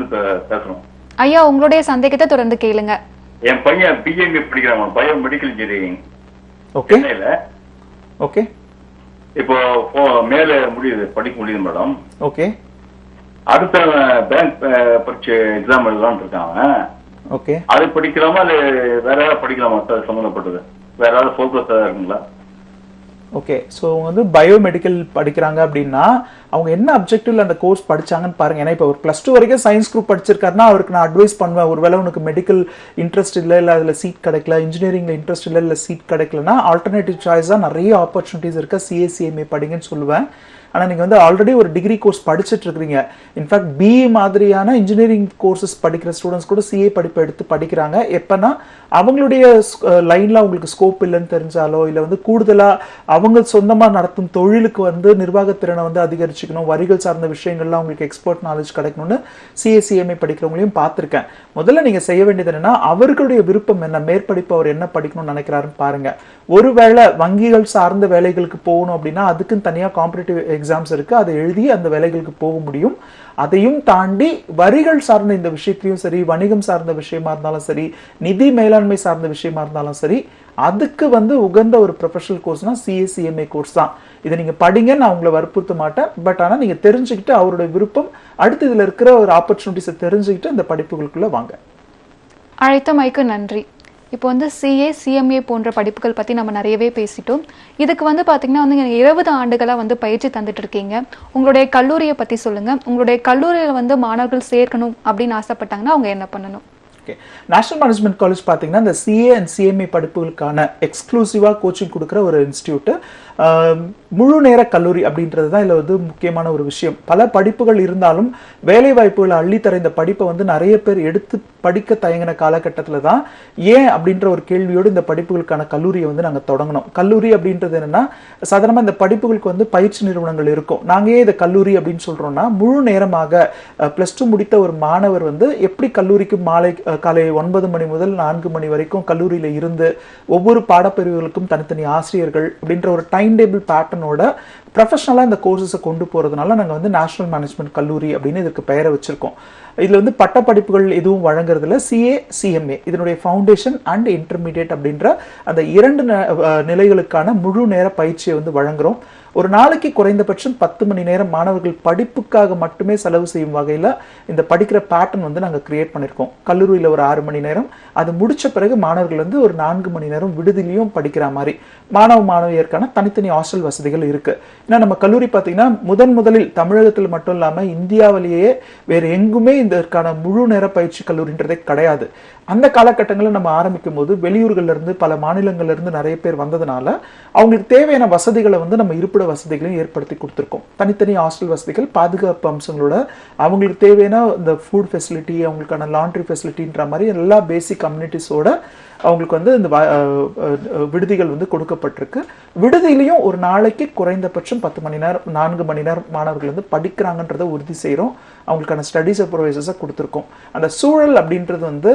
பேசுறோம். ஐயா, உங்களுடைய சந்தேகத்தை தொடர்ந்து கேளுங்க. என் பையன் பிஎம்ஏ படிக்கிறான், bio medical engineering. Okay okay. இப்போ மேல முடியுது, படிக்க முடியுது மேடம். ஓகே. அடுத்த பேங்க் பரீட்சை எக்ஸாம் எழுதலான்னு இருக்காங்க. ஓகே. அது படிக்கலாமா இல்ல வேற ஏதாவது படிக்கலாமா சார் சம்பந்தப்பட்டது? வேற ஏதாவது ஃபோக்கஸ் இருக்குங்களா? ஓகே. ஸோ வந்து பயோமெடிக்கல் படிக்கிறாங்க அப்படின்னா அவங்க என்ன அப்ஜெக்டிவ்ல அந்த கோர்ஸ் படிச்சாங்கன்னு பாருங்க. ஏன்னா இப்போ ஒரு +2 வரைக்கும் சயின்ஸ் குரூப் படிச்சிருக்காருன்னா அவருக்கு நான் அட்வைஸ் பண்ணுவேன், ஒருவேளை உனக்கு மெடிக்கல் இன்ட்ரெஸ்ட் இல்லை, இல்லை அதில் சீட் கிடைக்கல, இன்ஜினியரிங்ல இன்ட்ரெஸ்ட் இல்லை, இல்லை சீட் கிடைக்கலன்னா ஆல்டர்னேட்டிவ் சாய்ஸாக நிறைய ஆப்பர்ச்சுனிட்டிஸ் இருக்க CA/CMA படிங்கன்னு சொல்லுவேன். ஆனால் நீங்கள் வந்து ஆல்ரெடி ஒரு டிகிரி கோர்ஸ் படிச்சுட்டு இருக்கிறீங்க. இன்ஃபேக்ட் BE மாதிரியான இன்ஜினியரிங் கோர்சஸ் படிக்கிற ஸ்டூடெண்ட்ஸ் கூட CA படிப்பை எடுத்து படிக்கிறாங்க. எப்போனா அவங்களுடைய லைனில் அவங்களுக்கு ஸ்கோப் இல்லைன்னு தெரிஞ்சாலோ, இல்லை வந்து கூடுதலாக அவங்க சொந்தமாக நடத்தும் தொழிலுக்கு வந்து நிர்வாகத்திறனை வந்து அதிகரிச்சுக்கணும், வரிகள் சார்ந்த விஷயங்கள்லாம் அவங்களுக்கு எக்ஸ்பர்ட் நாலேஜ் கிடைக்கணும்னு CA/CMA படிக்கிறவங்களையும் பார்த்துருக்கேன். முதல்ல நீங்கள் செய்ய வேண்டியது என்னன்னா, அவர்களுடைய விருப்பம் என்ன, மேற்படிப்பு அவர் என்ன படிக்கணும்னு நினைக்கிறாருன்னு பாருங்க. ஒருவேளை வங்கிகள் சார்ந்த வேலைகளுக்கு போகணும் அப்படின்னா அதுக்குன்னு தனியாக காம்படிட்டிவ் எக்ஸாம்ஸ் இருக்கு, அதை எழுதி அந்த வேலைகளுக்கு போக முடியும். அதையும் தாண்டி வரிகள் சார்ந்த இந்த விஷயத்திலையும் சரி, வணிகம் சார்ந்த விஷயமா இருந்தாலும் சரி, நிதி மேலாண்மை சார்ந்த விஷயமா இருந்தாலும் சரி, அதுக்கு வந்து உகந்த ஒரு ப்ரொஃபஷனல் கோர்ஸ்னா CA/CMA கோர்ஸ் தான். இதை நீங்க படிங்கன்னு நான் உங்களை வற்புறுத்த மாட்டேன். பட் ஆனால் நீங்க தெரிஞ்சுக்கிட்டு அவருடைய விருப்பம், அடுத்து இதுல இருக்கிற ஒரு ஆப்பர்ச்சுனிட்டிஸை தெரிஞ்சுக்கிட்டு இந்த படிப்புகளுக்குள்ள வாங்க. அழைத்தமைக்கு நன்றி. இப்போ வந்து CA/CMA போன்ற படிப்புகள் பற்றி நம்ம நிறையவே பேசிட்டோம். இதுக்கு வந்து பார்த்தீங்கன்னா வந்து 20 ஆண்டுகளாக வந்து பயிற்சி தந்துட்டு இருக்கீங்க. உங்களுடைய கல்லூரியை பற்றி சொல்லுங்கள். உங்களுடைய கல்லூரியில் வந்து மாணவர்கள் சேர்க்கணும் அப்படின்னு ஆசைப்பட்டாங்கன்னா அவங்க என்ன பண்ணணும்? ஓகே. நேஷனல் மேனேஜ்மெண்ட் காலேஜ் பார்த்தீங்கன்னா இந்த CA and CMA படிப்புகளுக்கான எக்ஸ்க்ளூசிவாக கோச்சிங் கொடுக்குற ஒரு இன்ஸ்டியூட்டு. முழு நேர கல்லூரி அப்படின்றது தான் இதில் வந்து முக்கியமான ஒரு விஷயம். பல படிப்புகள் இருந்தாலும் வேலை வாய்ப்புகளை அள்ளித்தர இந்த படிப்பை வந்து நிறைய பேர் எடுத்து படிக்க தயங்கின காலகட்டத்தில் தான் ஏன் அப்படின்ற ஒரு கேள்வியோடு இந்த படிப்புகளுக்கான கல்லூரியை வந்து நாங்கள் தொடங்கினோம். கல்லூரி அப்படின்றது என்னன்னா, சாதாரணமாக இந்த படிப்புகளுக்கு வந்து பயிற்சி நிறுவனங்கள் இருக்கும். நாங்கள் ஏன் இதை கல்லூரி அப்படின்னு சொல்கிறோம்னா, முழு நேரமாக +2 முடித்த ஒரு மாணவர் வந்து எப்படி கல்லூரிக்கு காலை 9 மணி முதல் 4 மணி வரைக்கும் கல்லூரியில் இருந்து ஒவ்வொரு பாடப்பிரிவுகளுக்கும் தனித்தனி ஆசிரியர்கள் அப்படின்ற ஒரு டைம் டேபிள் பேட்டர்னோட ப்ரொஃபஷனலாக இந்த கோர்சஸை கொண்டு போகிறதுனால நாங்கள் வந்து நேஷனல் மேனேஜ்மெண்ட் கல்லூரி அப்படின்னு இதுக்கு பெயரை வச்சிருக்கோம். இதில் வந்து பட்ட படிப்புகள் எதுவும் வழங்குறதுல CA/CMA இதனுடைய ஃபவுண்டேஷன் அண்ட் இன்டர்மீடியேட் அப்படின்ற அந்த 2 நிலைகளுக்கான முழு நேர பயிற்சியை வந்து வழங்குறோம். ஒரு நாளைக்கு குறைந்தபட்சம் 10 மணி நேரம் மாணவர்கள் படிப்புக்காக மட்டுமே செலவு செய்யும் வகையில் இந்த படிக்கிற பேட்டர்ன் வந்து நாங்கள் கிரியேட் பண்ணியிருக்கோம். கல்லூரியில் ஒரு 6 மணி நேரம், அது முடிச்ச பிறகு மாணவர்கள் வந்து ஒரு 4 மணி நேரம் விடுதிலையும் படிக்கிற மாதிரி மாணவியருக்கான தனித்தனி ஹாஸ்டல் வசதிகள் இருக்கு. ஏன்னா நம்ம கல்லூரி பார்த்தீங்கன்னா முதலில் தமிழகத்தில் மட்டும் இல்லாமல் இந்தியாவிலேயே வேறு எங்குமே இதற்கான முழு நேர பயிற்சி கல்லூரின்றதே கிடையாது. அந்த காலகட்டங்களில் நம்ம ஆரம்பிக்கும் போது வெளியூர்கள்ல இருந்து பல மாநிலங்கள்ல இருந்து நிறைய பேர் வந்ததுனால அவங்களுக்கு தேவையான வசதிகளை வந்து நம்ம இருப்பிட வசதிகளையும் ஏற்படுத்தி கொடுத்துருக்கோம். தனித்தனி ஹாஸ்டல் வசதிகள், பாதுகாப்பு அம்சங்களோட அவங்களுக்கு தேவையான இந்த ஃபுட் ஃபெசிலிட்டி, அவங்களுக்கான லாண்ட்ரி ஃபெசிலிட்டின்ற மாதிரி எல்லா பேசிக் கம்யூனிட்டிஸோட அவங்களுக்கு வந்து இந்த விடுதிகள் வந்து கொடுக்கப்பட்டிருக்கு. விடுதியிலையும் ஒரு நாளைக்கு குறைந்தபட்சம் 10 மணி நேரம் 4 மணி நேரம் மாணவர்கள் வந்து படிக்கிறாங்கன்றதை உறுதி செய்கிறோம். அவங்களுக்கான ஸ்டடி சூப்பர்வைசர்ஸை கொடுத்துருக்கோம். அந்த சூழல் அப்படின்றது வந்து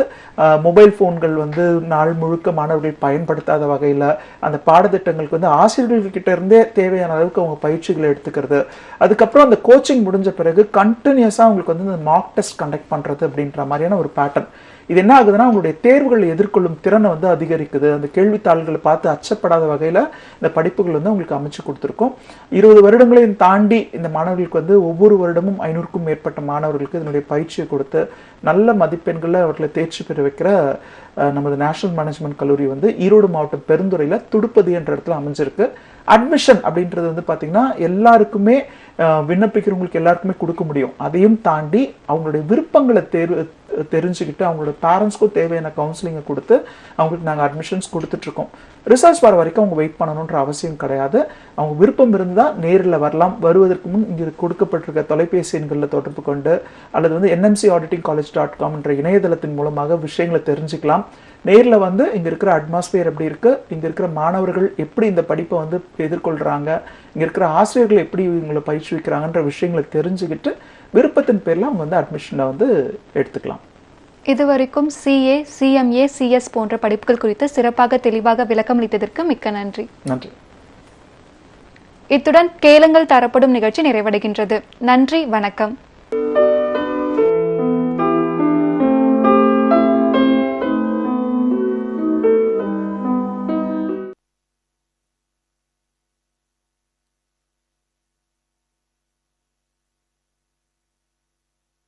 மொபைல் ஃபோன்கள் வந்து நாள் முழுக்க மாணவர்கள் பயன்படுத்தாத வகையில் அந்த பாடத்திட்டங்களுக்கு வந்து ஆசிரியர்கள்கிட்ட இருந்தே தேவையான அளவுக்கு அவங்க பயிற்சிகளை எடுத்துக்கிறது. அதுக்கப்புறம் அந்த கோச்சிங் முடிஞ்ச பிறகு கண்டினியூஸாக அவங்களுக்கு வந்து இந்த மார்க் டெஸ்ட் கண்டக்ட் பண்ணுறது அப்படின்ற மாதிரியான ஒரு பேட்டர்ன். இது என்ன ஆகுதுன்னா, அவங்களுடைய தேர்வுகளை எதிர்கொள்ளும் திறனை வந்து அதிகரிக்குது. அந்த கேள்வித்தாள்களை பார்த்து அச்சப்படாத வகையில் இந்த படிப்புகள் வந்து அவங்களுக்கு அமைச்சு கொடுத்துருக்கோம். 20 வருடங்களையும் தாண்டி இந்த மாணவர்களுக்கு வந்து ஒவ்வொரு வருடமும் 500க்கும் மேற்பட்ட மாணவர்களுக்கு இதனுடைய பயிற்சியை கொடுத்து நல்ல மதிப்பெண்களில் அவர்களை தேர்ச்சி பெற வைக்கிற நமது நேஷனல் மேனேஜ்மெண்ட் கல்லூரி வந்து ஈரோடு மாவட்டம் பெருந்துறையில் துடுப்பதி என்ற இடத்துல அமைஞ்சிருக்கு. அட்மிஷன் அப்படின்றது வந்து பார்த்தீங்கன்னா எல்லாருக்குமே விண்ணப்பிக்கிறவங்களுக்கு எல்லாருக்குமே கொடுக்க முடியும். அதையும் தாண்டி அவங்களுடைய விருப்பங்களை தெரிஞ்சுக்கிட்டு அவங்களோட பேரண்ட்ஸ்க்கும் தேவையான கவுன்சிலிங்கை கொடுத்து அவங்களுக்கு நாங்கள் அட்மிஷன்ஸ் கொடுத்துட்ருக்கோம். ரிசல்ட்ஸ் வர வரைக்கும் அவங்க வெயிட் பண்ணணுன்ற அவசியம் கிடையாது. அவங்க விருப்பம் இருந்தால் நேரில் வரலாம். வருவதற்கு முன் இங்கே கொடுக்கப்பட்டிருக்க தொலைபேசி எண்களில் தொடர்பு கொண்டு அல்லது வந்து nmcauditingcollege.com என்ற இணையதளத்தின் மூலமாக விஷயங்களை தெரிஞ்சுக்கலாம். நேரில் வந்து இங்கே இருக்கிற அட்மாஸ்பியர் எப்படி இருக்குது, இங்கே இருக்கிற மாணவர்கள் எப்படி இந்த படிப்பை வந்து எதிர்கொள்கிறாங்க, இங்கே இருக்கிற ஆசிரியர்கள் எப்படி இவங்களை பயிற்றுவிக்கிறாங்கன்ற விஷயங்களை தெரிஞ்சுக்கிட்டு விருப்பத்தின் பேரில் அவங்க வந்து அட்மிஷனை வந்து எடுத்துக்கலாம். இதுவரைக்கும் CA, CMA, CS போன்ற படிப்புகள் குறித்து சிறப்பாக தெளிவாக விளக்கமளித்ததற்கு மிக்க நன்றி. நன்றி. இத்துடன் கேளுங்கள் தரப்படும் நிகழ்ச்சி நிறைவடைகின்றது. நன்றி, வணக்கம்.